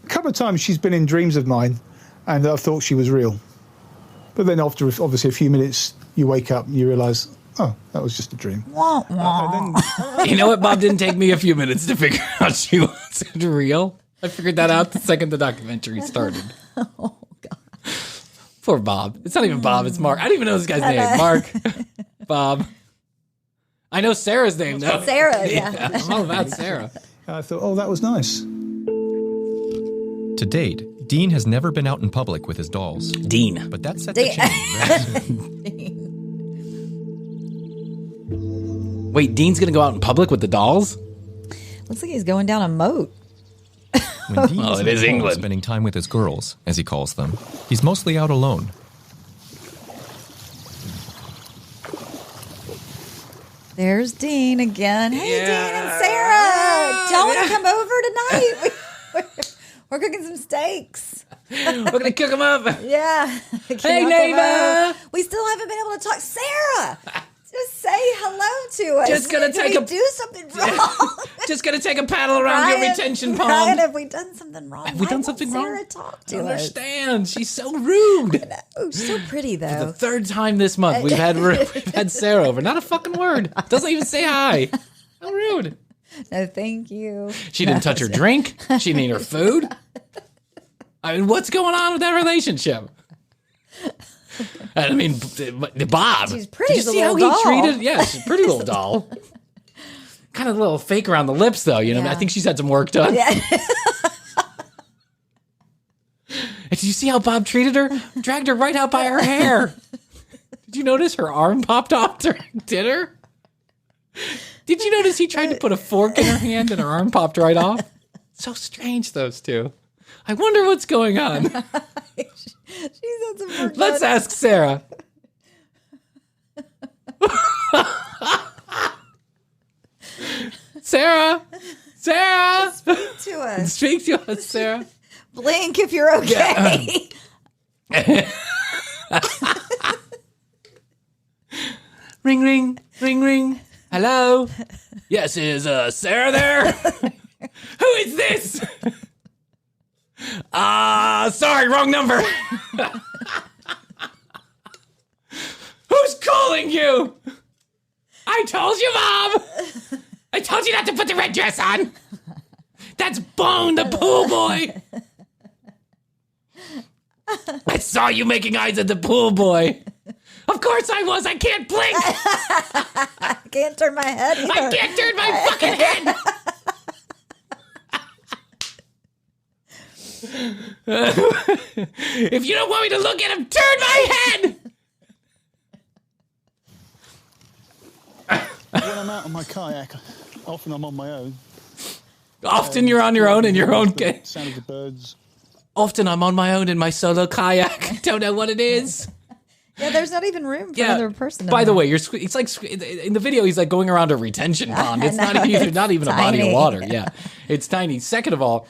A couple of times she's been in dreams of mine and I thought she was real. But then after obviously a few minutes, you wake up and you realise, oh, that was just a dream. You know what, Bob? Didn't take me a few minutes to figure out she wasn't real. I figured that out the second the documentary started. Oh, God. Poor Bob. It's not even Bob, it's Mark. I don't even know this guy's name. Mark. Bob. I know Sarah's name, though. Sarah, yeah. I'm all about Sarah. I thought, oh, that was nice. To date, Dean has never been out in public with his dolls. Dean. But that's set to change very soon. Wait, Dean's going to go out in public with the dolls? Looks like he's going down a moat. When Dean Oh, it isn't is at home England. spending time with his girls, as he calls them, he's mostly out alone. There's Dean again. Hey, Yeah. Dean and Sarah. Y'all want to come over tonight? We're cooking some steaks. We're going to cook them up. Yeah. Can Hey, y'all come neighbor. over? We still haven't been able to talk. Sarah, just say hello to us. Just gonna Did take we a- do something wrong? Just going to take a paddle around your retention Brian, pond. have we done something wrong? Have we done Why something won't wrong? Sarah talk I to don't us. understand. She's so rude. Oh, she's so pretty though. The third time this month we've had Sarah over. Not a fucking word. Doesn't even say hi. How rude. No, thank you. She didn't touch her drink. She didn't eat her food. I mean, what's going on with that relationship? I mean, Bob. She's pretty Did you as a see how little he doll. treated? Yeah, she's a pretty little doll. Kind of a little fake around the lips, though. You know, Yeah. I think she's had some work done. Yeah. And did you see how Bob treated her? Dragged her right out by her hair. Did you notice her arm popped off during dinner? Did you notice he tried to put a fork in her hand and her arm popped right off? So strange, those two. I wonder what's going on. She's had some work Let's done. ask Sarah. Sarah. Speak to us. Speak to us, Sarah. Blink if you're okay. Ring, ring, ring, ring. Hello? Yes, is Sarah there? Who is this? Sorry, wrong number. Who's calling you? I told you, Mom. I told you not to put the red dress on. That's Bone, the pool boy. I saw you making eyes at the pool boy. Of course I was. I can't blink. I can't turn my head either. I can't turn my fucking head. If you don't want me to look at him, turn my head. When I'm out on my kayak, often I'm on my own. Often you're on your own in your own The sound of the birds. Often I'm on my own in my solo kayak. I don't know what it is. Yeah, there's not even room for another person. By the way, it's like in the video, he's like going around a retention pond. It's know, not even it's a body tiny. of water. Yeah, it's tiny. Second of all,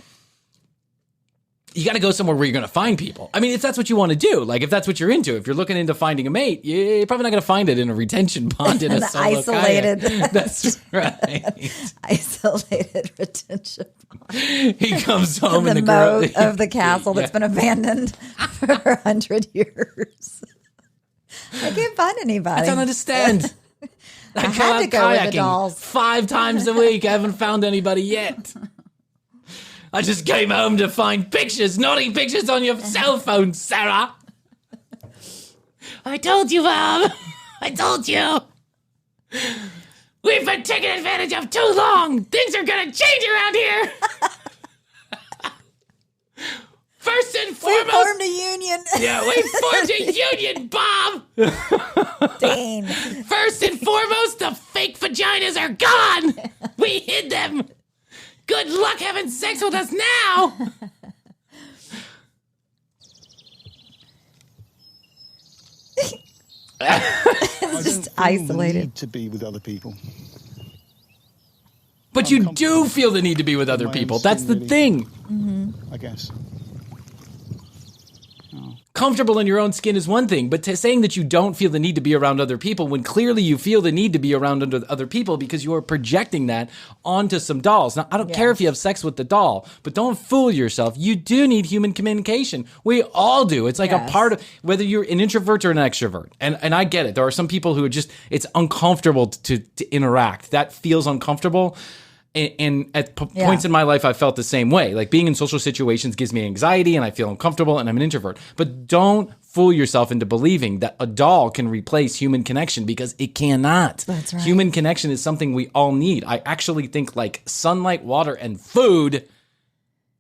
you got to go somewhere where you're going to find people. I mean, if that's what you want to do, like if that's what you're into, if you're looking into finding a mate, you're probably not going to find it in a retention pond in a An solo isolated. kayak. That's right. Isolated retention pond. He comes home In and the the girl moat of the castle that's Yeah. been abandoned for 100 years. I can't find anybody. I don't understand. I had to go with the kayaking dolls. 5 times a week. I haven't found anybody yet. I just came home to find pictures, naughty pictures on your cell phone, Sarah. I told you, Mom. I told you. We've been taken advantage of too long. Things are going to change around here. First and We foremost. formed a union. Yeah, we formed a union, Bob. Dane. First and foremost, the fake vaginas are gone. We hid them. Good luck having sex with us now. It's just isolated. Need to be with other people. But you do feel the need to be with other people. That's the thing. I guess. Comfortable in your own skin is one thing, but saying that you don't feel the need to be around other people when clearly you feel the need to be around other people because you are projecting that onto some dolls. Now, I don't care if you have sex with the doll, but don't fool yourself. You do need human communication. We all do. It's like a part of whether you're an introvert or an extrovert. And I get it. There are some people who are just, it's uncomfortable to interact. That feels uncomfortable. And at points in my life, I felt the same way. Like being in social situations gives me anxiety and I feel uncomfortable and I'm an introvert. But don't fool yourself into believing that a doll can replace human connection because it cannot. That's right. Human connection is something we all need. I actually think like sunlight, water, and food.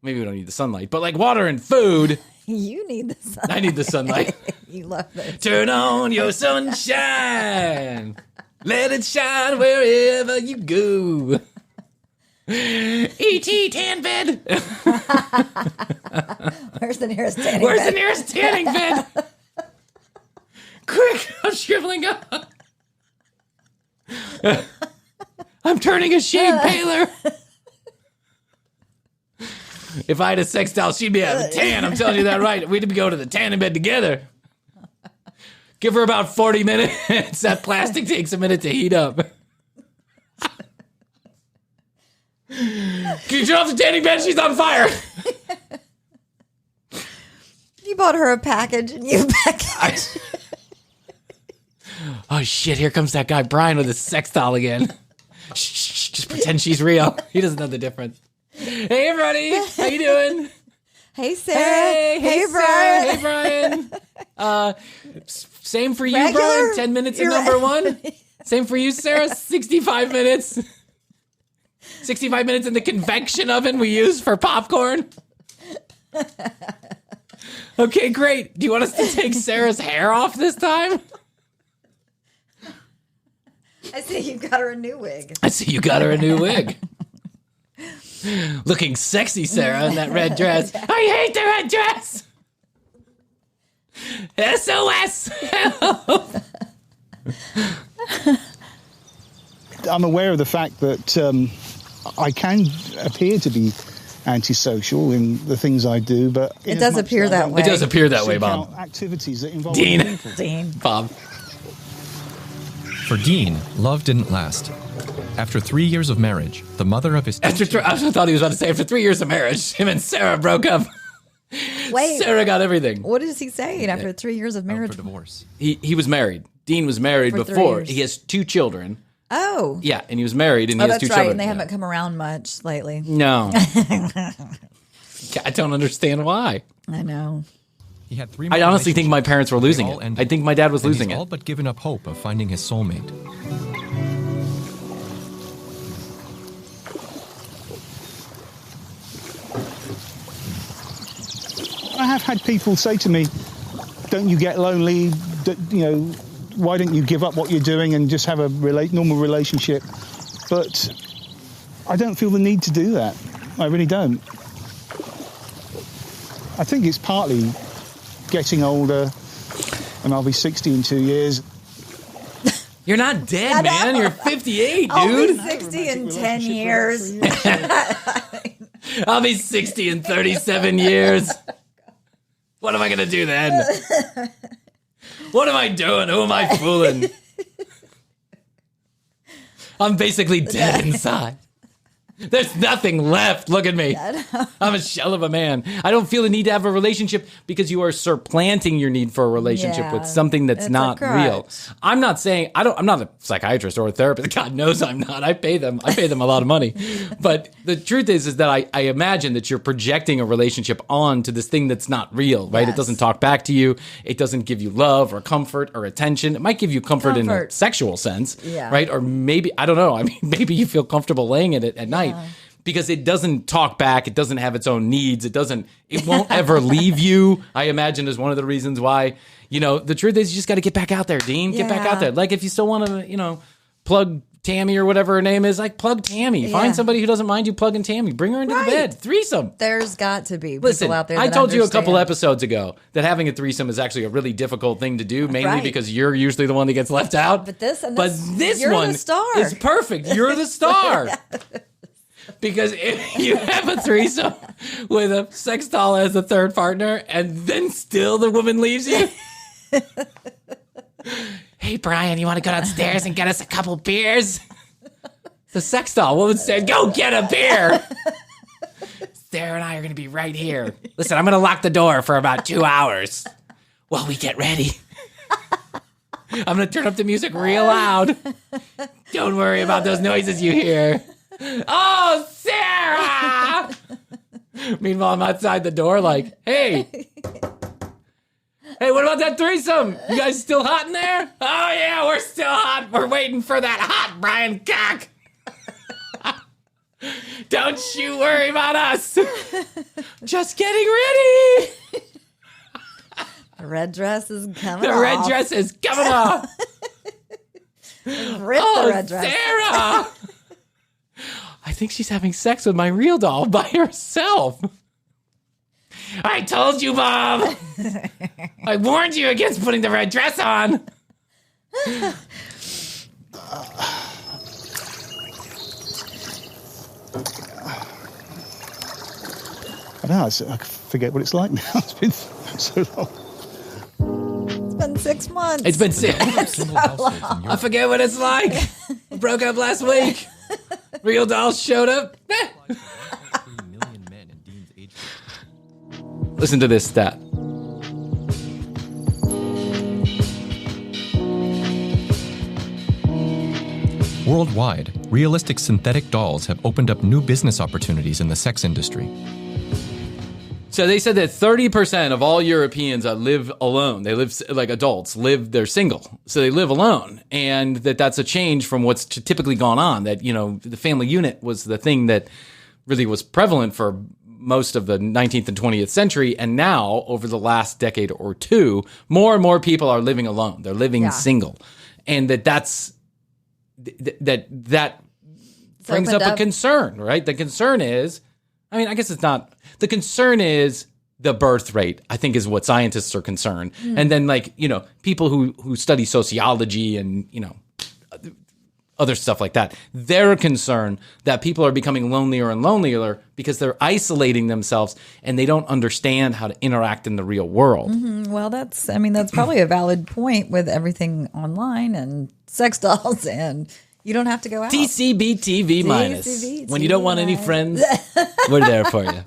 Maybe we don't need the sunlight, but like water and food. You need the sunlight. I need the sunlight. You love it. Turn on your sunshine. Let it shine wherever you go. E.T. tan bed. Where's the nearest tanning bed? Where's the nearest tanning bed? Quick, I'm shriveling up. I'm turning a shade paler. If I had a sex doll, she'd be out of the tan. I'm telling you that right. We'd go to the tanning bed together. Give her about 40 minutes. That plastic takes a minute to heat up. Can you turn off the tanning bed? She's on fire. You bought her a package and you packaged. Oh shit! Here comes that guy Bryan with his sex doll again. Shh, just pretend she's real. He doesn't know the difference. Hey, everybody, how you doing? Hey, Sarah. Hey, Bryan. Hey, Bryan. Same for you, Regular? Bryan. 10 minutes at number one. Same for you, Sarah. 65 minutes. 65 minutes in the convection oven we use for popcorn. Okay, great. Do you want us to take Sarah's hair off this time? I see you got her a new wig. I see you got her a new wig. Looking sexy, Sarah, in that red dress. I hate the red dress. SOS. I'm aware of the fact that I can appear to be antisocial in the things I do, but it does appear that way. It does appear that way, Bob. Activities that involve Dean. people. Dean. Bob. For Dean, love didn't last. After 3 years of marriage, the mother of his... I thought he was about to say after 3 years of marriage, him and Sarah broke up. Wait. Sarah got everything. What is he saying after 3 years of marriage? For divorce. He was married. Dean was married For 3 before. years. He has 2 children. Oh. Yeah, and he was married and he has that's 2 right. children. And they haven't come around much lately. No. I don't understand why. I know. He had 3 I honestly think my parents were losing it. ended. I think my dad was losing He's it. all but given up hope of finding his soulmate. I have had people say to me, "Don't you get lonely? Why don't you give up what you're doing and just have a normal relationship?" But I don't feel the need to do that. I really don't. I think it's partly getting older, and I'll be 60 in 2 years. You're not dead, man. You're 58, dude. I'll be 60 in 10 years. I'll be 60 in 37 years. What am I going to do then? What am I doing? Who am I fooling? I'm basically dead inside. There's nothing left. Look at me. I'm a shell of a man. I don't feel the need to have a relationship because you are supplanting your need for a relationship with something that's not real. I'm not saying I'm not a psychiatrist or a therapist. God knows I'm not. I pay them a lot of money. But the truth is that I imagine that you're projecting a relationship onto this thing that's not real, right? It doesn't talk back to you. It doesn't give you love or comfort or attention. It might give you comfort. In a sexual sense, right? Or maybe, I don't know. I mean, maybe you feel comfortable laying in it at night. Because it doesn't talk back, it doesn't have its own needs, it won't ever leave you. I imagine is one of the reasons why, the truth is you just got to get back out there, Dean. Get back out there. Like if you still want to, plug Tammy or whatever her name is, like plug Tammy. Yeah. Find somebody who doesn't mind you plugging Tammy. Bring her into the bed. Threesome. There's got to be Listen, people out there. I that told you a couple understand. episodes ago that having a threesome is actually a really difficult thing to do, mainly Right. because you're usually the one that gets left out. But this You're one the star. Is perfect. You're the star. Because if you have a threesome with a sex doll as the third partner, and then still the woman leaves you. Hey, Bryan, you want to go downstairs and get us a couple beers? The sex doll woman said, go get a beer. Sarah and I are going to be right here. Listen, I'm going to lock the door for about 2 hours while we get ready. I'm going to turn up the music real loud. Don't worry about those noises you hear. Oh, Sarah! Meanwhile, I'm outside the door like, hey, what about that threesome? You guys still hot in there? Oh, yeah, we're still hot. We're waiting for that hot Bryan cock. Don't you worry about us. Just getting ready. The red dress is coming The off. red dress is coming off. Rip Oh, the red dress. Sarah. I think she's having sex with my real doll by herself. I told you, Bob. I warned you against putting the red dress on. I don't know. I forget what it's like now. It's been so long. It's been 6 months. It's been 6 months. I forget what it's like. Broke up last week. Real dolls showed up. Listen to this stat. Worldwide, realistic synthetic dolls have opened up new business opportunities in the sex industry. So they said that 30% of all Europeans live alone. They live like adults, they're single. So they live alone. And that's a change from what's typically gone on. That, the family unit was the thing that really was prevalent for most of the 19th and 20th century. And now, over the last decade or two, more and more people are living alone. They're living single. And that brings up a concern, right? The concern is, I guess it's not. The concern is the birth rate, I think, is what scientists are concerned. And then, people who study sociology and, other stuff like that, they're concerned that people are becoming lonelier and lonelier because they're isolating themselves and they don't understand how to interact in the real world. Mm-hmm. Well, that's probably a valid point with everything online and sex dolls, and you don't have to go out. TCB-TV minus. When you don't want any friends, we're there for you.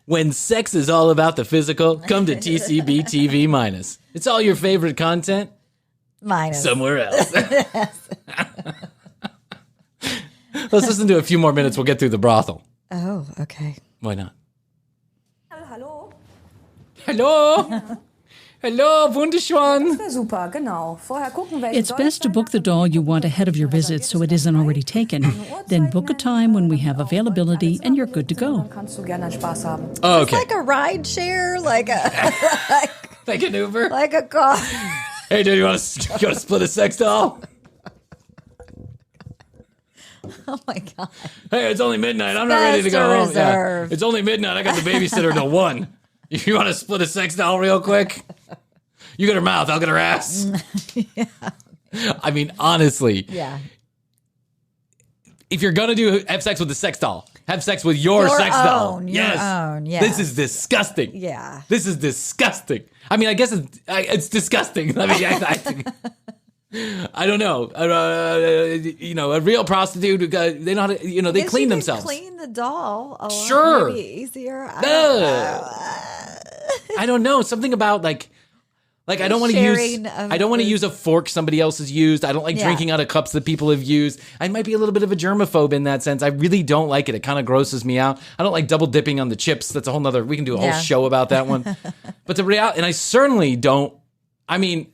When sex is all about the physical, come to TCB-TV minus. It's all your favorite content. Minus. Somewhere else. Let's listen to a few more minutes. We'll get through the brothel. Oh, okay. Why not? Hallo. Hello. Hello, wunderschön. Super, genau. Vorher gucken, welche It's best to book the doll you want ahead of your visit so it isn't already taken. Then book a time when we have availability and you're good to go. kannst du gerne Spaß haben. Oh, It's okay. like a ride share, like Like an Uber? like a car. Hey, dude, you want to split a sex doll? Oh my god. Hey, it's only midnight. I'm not ready to go home. Reserve. It's only midnight. I got the babysitter till 1. If you want to split a sex doll real quick, you get her mouth, I'll get her ass. Yeah. Honestly, Yeah. if you're going to have sex with a sex doll, have sex with your sex doll. Your Yes. own, yeah. This is disgusting. Yeah. This is disgusting. I guess it's disgusting. I don't know. A real prostitute, they know how to, they Guess clean you could themselves. Clean the doll. A lot, Sure. maybe easier. I don't know. Something about like I don't want to use a fork somebody else has used. I don't like drinking out of cups that people have used. I might be a little bit of a germaphobe in that sense. I really don't like it. It kind of grosses me out. I don't like double dipping on the chips. That's a whole nother, we can do a whole show about that one. But the reality, and I certainly don't, I'm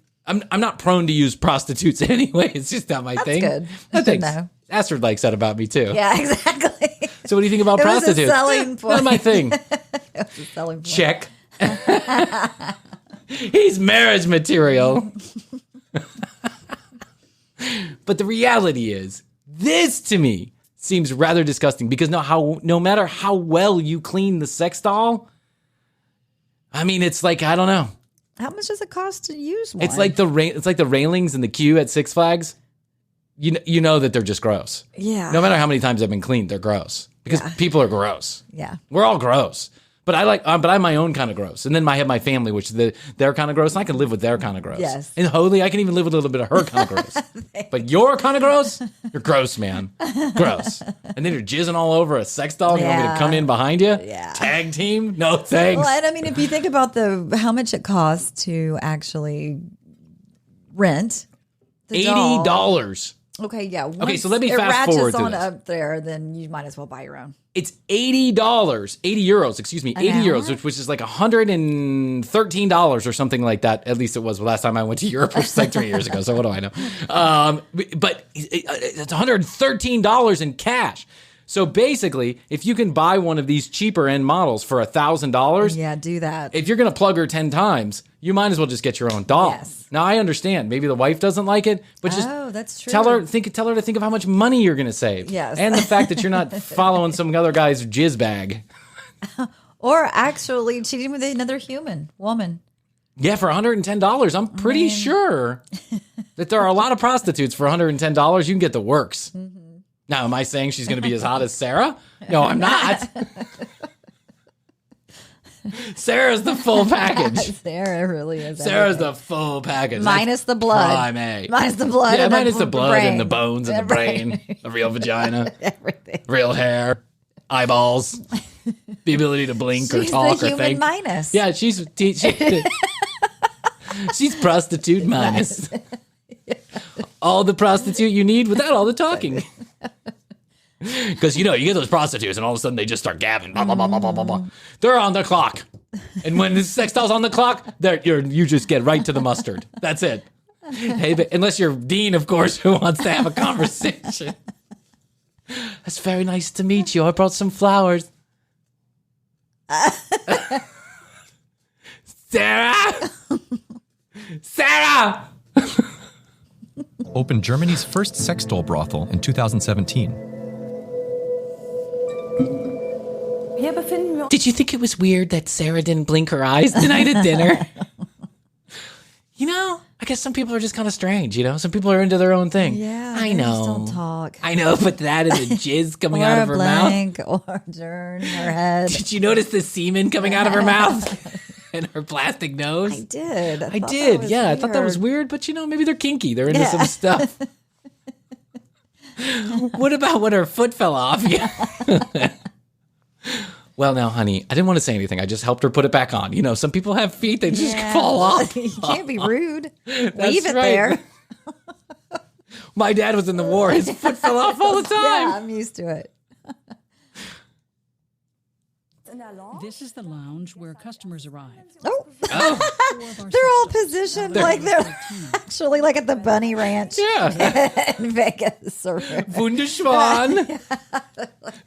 not prone to use prostitutes anyway. It's just not my thing. Good. I think No. Astrid likes that about me too. Yeah, exactly. So what do you think about It was a prostitutes? selling point. Not my thing. It's a selling point. Check. He's marriage material. But the reality is, this to me seems rather disgusting because no matter how well you clean the sex doll, I mean, it's like, I don't know. How much does it cost to use one? It's like the railings in the queue at Six Flags. You know that they're just gross. Yeah. No matter how many times they've been cleaned, they're gross because people are gross. Yeah. We're all gross. But I'm my own kind of gross. And then I have my family, which they're kind of gross. And I can live with their kind of gross. Yes. And Holy, I can even live with a little bit of her kind of gross. But you're kind of gross? You're gross, man. Gross. And then you're jizzing all over a sex doll. You want me to come in behind you? Yeah. Tag team? No thanks. Well, and I mean, if you think about how much it costs to actually rent the doll. $80. Okay, yeah. Okay, so let me fast forward to on this. up there, then you might as well buy your own. It's $80, 80 euros, excuse me, 80 euros, which is like $113 or something like that. At least it was the last time I went to Europe, which was like 3 years ago. So what do I know? But it's $113 in cash. So basically, if you can buy one of these cheaper end models for $1,000, yeah, do that. If you're going to plug her 10 times, you might as well just get your own doll. Yes. Now I understand. Maybe the wife doesn't like it, but just that's true. tell her to think of how much money you're going to save. Yes. And the fact that you're not following some other guy's jizz bag. Or actually cheating with another woman. Yeah, for $110, I'm pretty sure that there are a lot of prostitutes for $110. You can get the works. Mm-hmm. Now, am I saying she's going to be as hot as Sarah? No, I'm not. Sarah's the full package. Sarah really is. Sarah's the full package. Minus the blood. Prime A. Minus the blood. Yeah, and minus the blood brain. and the bones and the brain, the real vagina, everything, real hair, eyeballs, the ability to blink or talk the or human think. Minus. Yeah, she's prostitute minus. All the prostitute you need without all the talking. Because, you get those prostitutes and all of a sudden they just start gabbing. Blah, blah, blah, blah, blah, blah, blah. They're on the clock. And when the sex doll's on the clock, you just get right to the mustard. That's it. Hey, but unless you're Dean, of course, who wants to have a conversation. That's very nice to meet you. I brought some flowers. Sarah! Sarah! Opened Germany's first sex doll brothel in 2017. Did you think it was weird that Sarah didn't blink her eyes tonight at dinner? I guess some people are just kind of strange, Some people are into their own thing. Yeah, I know. Just don't talk. I know, but that and the jizz coming out of her mouth. Or turn her head. Did you notice the semen coming out of her mouth? And her plastic nose? I did. I did. Yeah, I thought that was weird, but maybe they're kinky. They're into some stuff. What about when her foot fell off? Yeah. Well, now, honey, I didn't want to say anything. I just helped her put it back on. Some people have feet, they just fall off. You can't be rude. That's Leave it right. there. My dad was in the war. His foot fell off all the time. Yeah, I'm used to it. This is the lounge where customers arrive. Oh. They're all positioned like they're actually like at the Bunny Ranch in Vegas. Wunderschwan.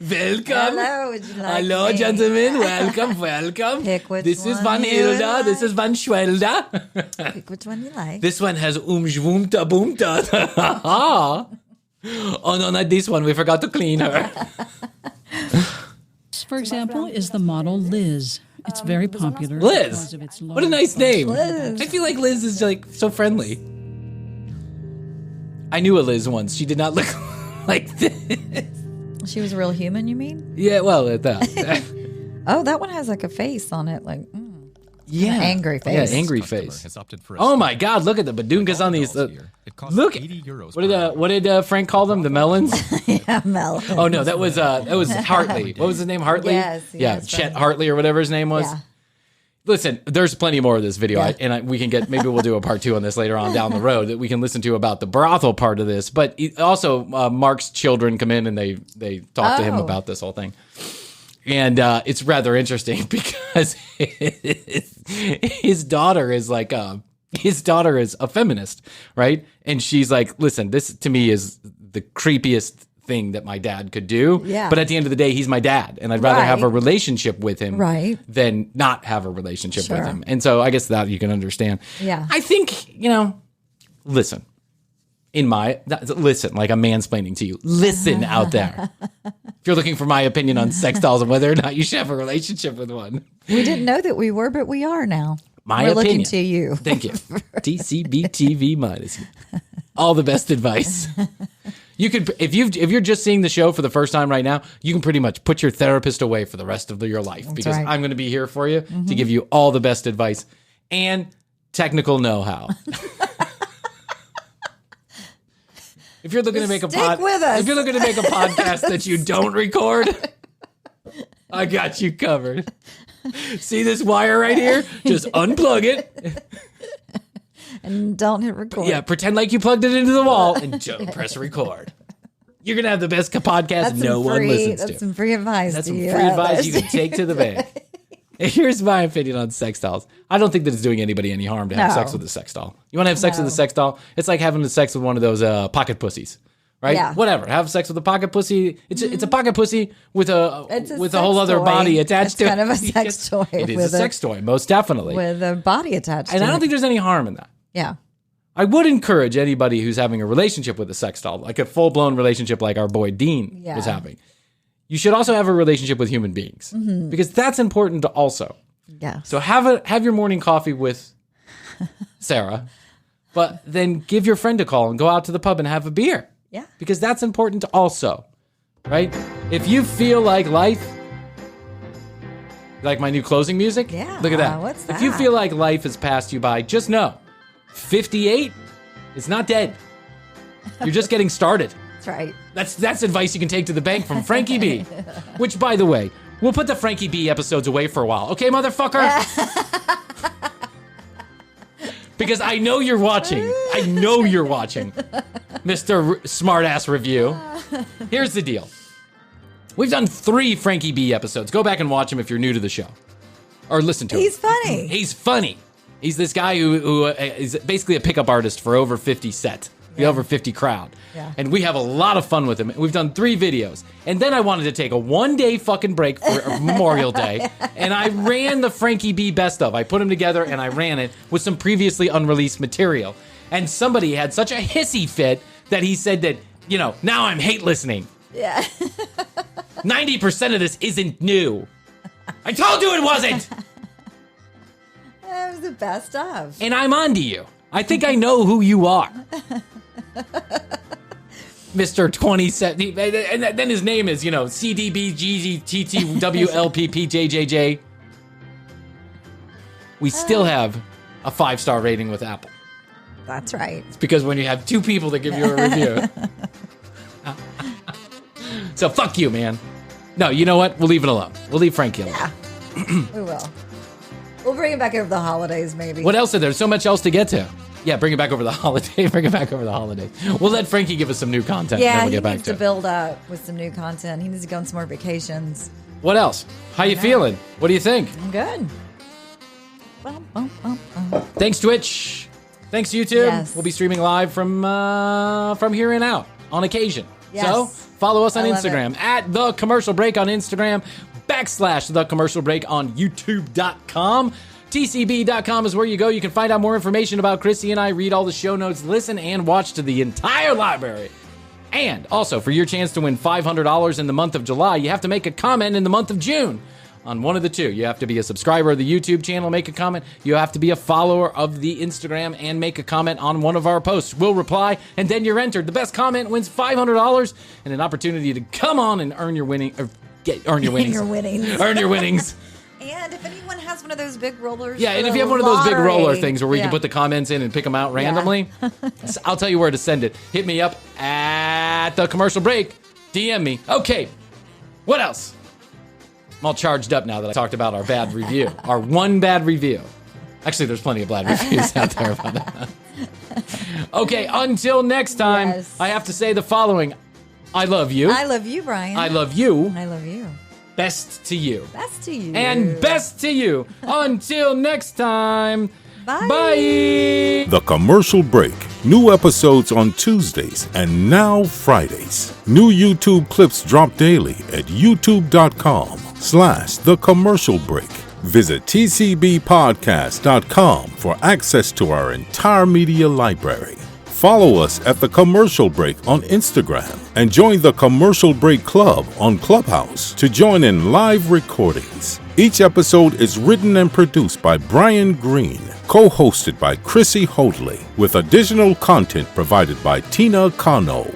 Welcome. Hello, would you like Hello, me? Gentlemen. Welcome. Pick which This is one Van you Hilda. like. This is Van Schwelda. Pick which one you like. This one has Schwumta Boomta. Oh, no, not this one. We forgot to clean her. For example, is the model Liz. It's very popular. Liz. because of its What a nice name. Liz. I feel like Liz is so friendly. I knew a Liz once. She did not look like this. She was a real human, you mean? Yeah, well, at that. Oh, that one has like a face on it, like Yeah. An angry face. Yeah, angry face. Oh my God, look at the badunkas on these. Look. What did Frank call them? The melons? Yeah, melons. Oh no, that was Hartley. What was his name? Hartley? Yes. Yeah, Chet Hartley or whatever his name was. Yeah. Listen, there's plenty more of this video, Yeah. we can get, maybe we'll do a part 2 on this later on down the road that we can listen to about the brothel part of this. But also, Mark's children come in and they talk to him about this whole thing. And it's rather interesting because his daughter is a feminist, right? And she's like, listen, this to me is the creepiest thing that my dad could do. Yeah. But at the end of the day, he's my dad. And I'd rather have a relationship with him than not have a relationship with him. And so I guess that you can understand. Yeah. I think, listen, Listen, like I'm mansplaining to you. Listen out there. If you're looking for my opinion on sex dolls and whether or not you should have a relationship with one. We didn't know that we were, but we are now. We're opinion. Looking to you. Thank you. TCB TV minus. All the best advice. You could, if you're just seeing the show for the first time right now, you can pretty much put your therapist away for the rest of your life. That's because right. I'm going to be here for you to give you all the best advice and technical know-how. If you're looking to make with us. if you're looking to make a podcast that you don't record, I got you covered. See this wire right here? Just unplug it. And don't hit record. Yeah, pretend like you plugged it into the wall and don't press record. You're going to have the best podcast one listens to. That's some free advice. That's some free advice you can take to the bank. Here's my opinion on sex dolls. I don't think that it's doing anybody any harm to have sex with a sex doll. You want to have sex with a sex doll? It's like having sex with one of those pocket pussies, right? Yeah. Whatever. Have sex with a pocket pussy. It's a pocket pussy with a whole other body attached to it. It's kind of a sex toy. It is a sex toy, most definitely. With a body attached to it. And I don't think there's any harm in that. Yeah. I would encourage anybody who's having a relationship with a sex doll, like a full-blown relationship like our boy Dean was having. You should also have a relationship with human beings because that's important to also. Yeah. So have your morning coffee with Sarah, but then give your friend a call and go out to the pub and have a beer. Yeah. Because that's important to also, right? If you feel like life, like my new closing music? Yeah. Look at that. What's that? If you feel like life has passed you by, just know 58 is not dead. You're just getting started. That's right. That's advice you can take to the bank from Frankie B. Which, by the way, we'll put the Frankie B episodes away for a while. Okay, motherfucker? Because I know you're watching. I know you're watching, Mr. Smartass Review. Here's the deal. We've done 3 Frankie B episodes. Go back and watch them if you're new to the show. Or listen to him. He's funny. He's funny. He's this guy who is basically a pickup artist for over 50 set. The over 50 crowd. Yeah. And we have a lot of fun with him. We've done 3 videos. And then I wanted to take a 1-day fucking break for Memorial Day. And I ran the Frankie B best of. I put them together and I ran it with some previously unreleased material. And somebody had such a hissy fit that he said that, now I'm hate listening. Yeah. 90% of this isn't new. I told you it wasn't. That was the best of. And I'm on to you. I think I know who you are. Mr. 27. And then his name is, CDBGGTTWLPPJJJ. We still have a 5-star rating with Apple. That's right. It's because when you have 2 people that give you a review. So fuck you, man. No, you know what? We'll leave it alone. We'll leave Frankie alone. Yeah. We will. We'll bring it back over the holidays, maybe. What else is there? There's so much else to get to. Yeah, bring it back over the holiday. Bring it back over the holiday. We'll let Frankie give us some new content. Yeah, and then we'll he get back needs to to it. build up with some new content. He needs to go on some more vacations. What else? How you feeling? What do you think? I'm good. Thanks, Twitch. Thanks, YouTube. Yes. We'll be streaming live from here and out on occasion. Yes. So follow us on I love Instagram at The Commercial Break on Instagram, / The Commercial Break on YouTube.com. TCB.com is where you go. You can find out more information about Chrissy and I, read all the show notes, listen and watch to the entire library. And also, for your chance to win $500 in the month of July, you have to make a comment in the month of June on one of the 2. You have to be a subscriber of the YouTube channel, make a comment. You have to be a follower of the Instagram and make a comment on one of our posts. We'll reply, and then you're entered. The best comment wins $500 and an opportunity to come on and earn your winning, or earn your winnings. Earn your winnings. And if anyone has one of those big rollers. Yeah, and if you have one of those big roller things where you can put the comments in and pick them out randomly, I'll tell you where to send it. Hit me up at The Commercial Break. DM me. Okay, what else? I'm all charged up now that I talked about our bad review. Our one bad review. Actually, there's plenty of bad reviews out there about that. Okay, until next time, I have to say the following. I love you. I love you, Bryan. I love you. I love you. Best to you. Best to you. And best to you. Until next time. Bye. Bye. The Commercial Break. New episodes on Tuesdays and now Fridays. New YouTube clips drop daily at youtube.com/The Commercial Break. Visit tcbpodcast.com for access to our entire media library. Follow us at The Commercial Break on Instagram and join the Commercial Break Club on ClubHouse to join in live recordings. Each episode is written and produced by Bryan Green, co-hosted by Chrissy Hoadley, with additional content provided by Tina Cano.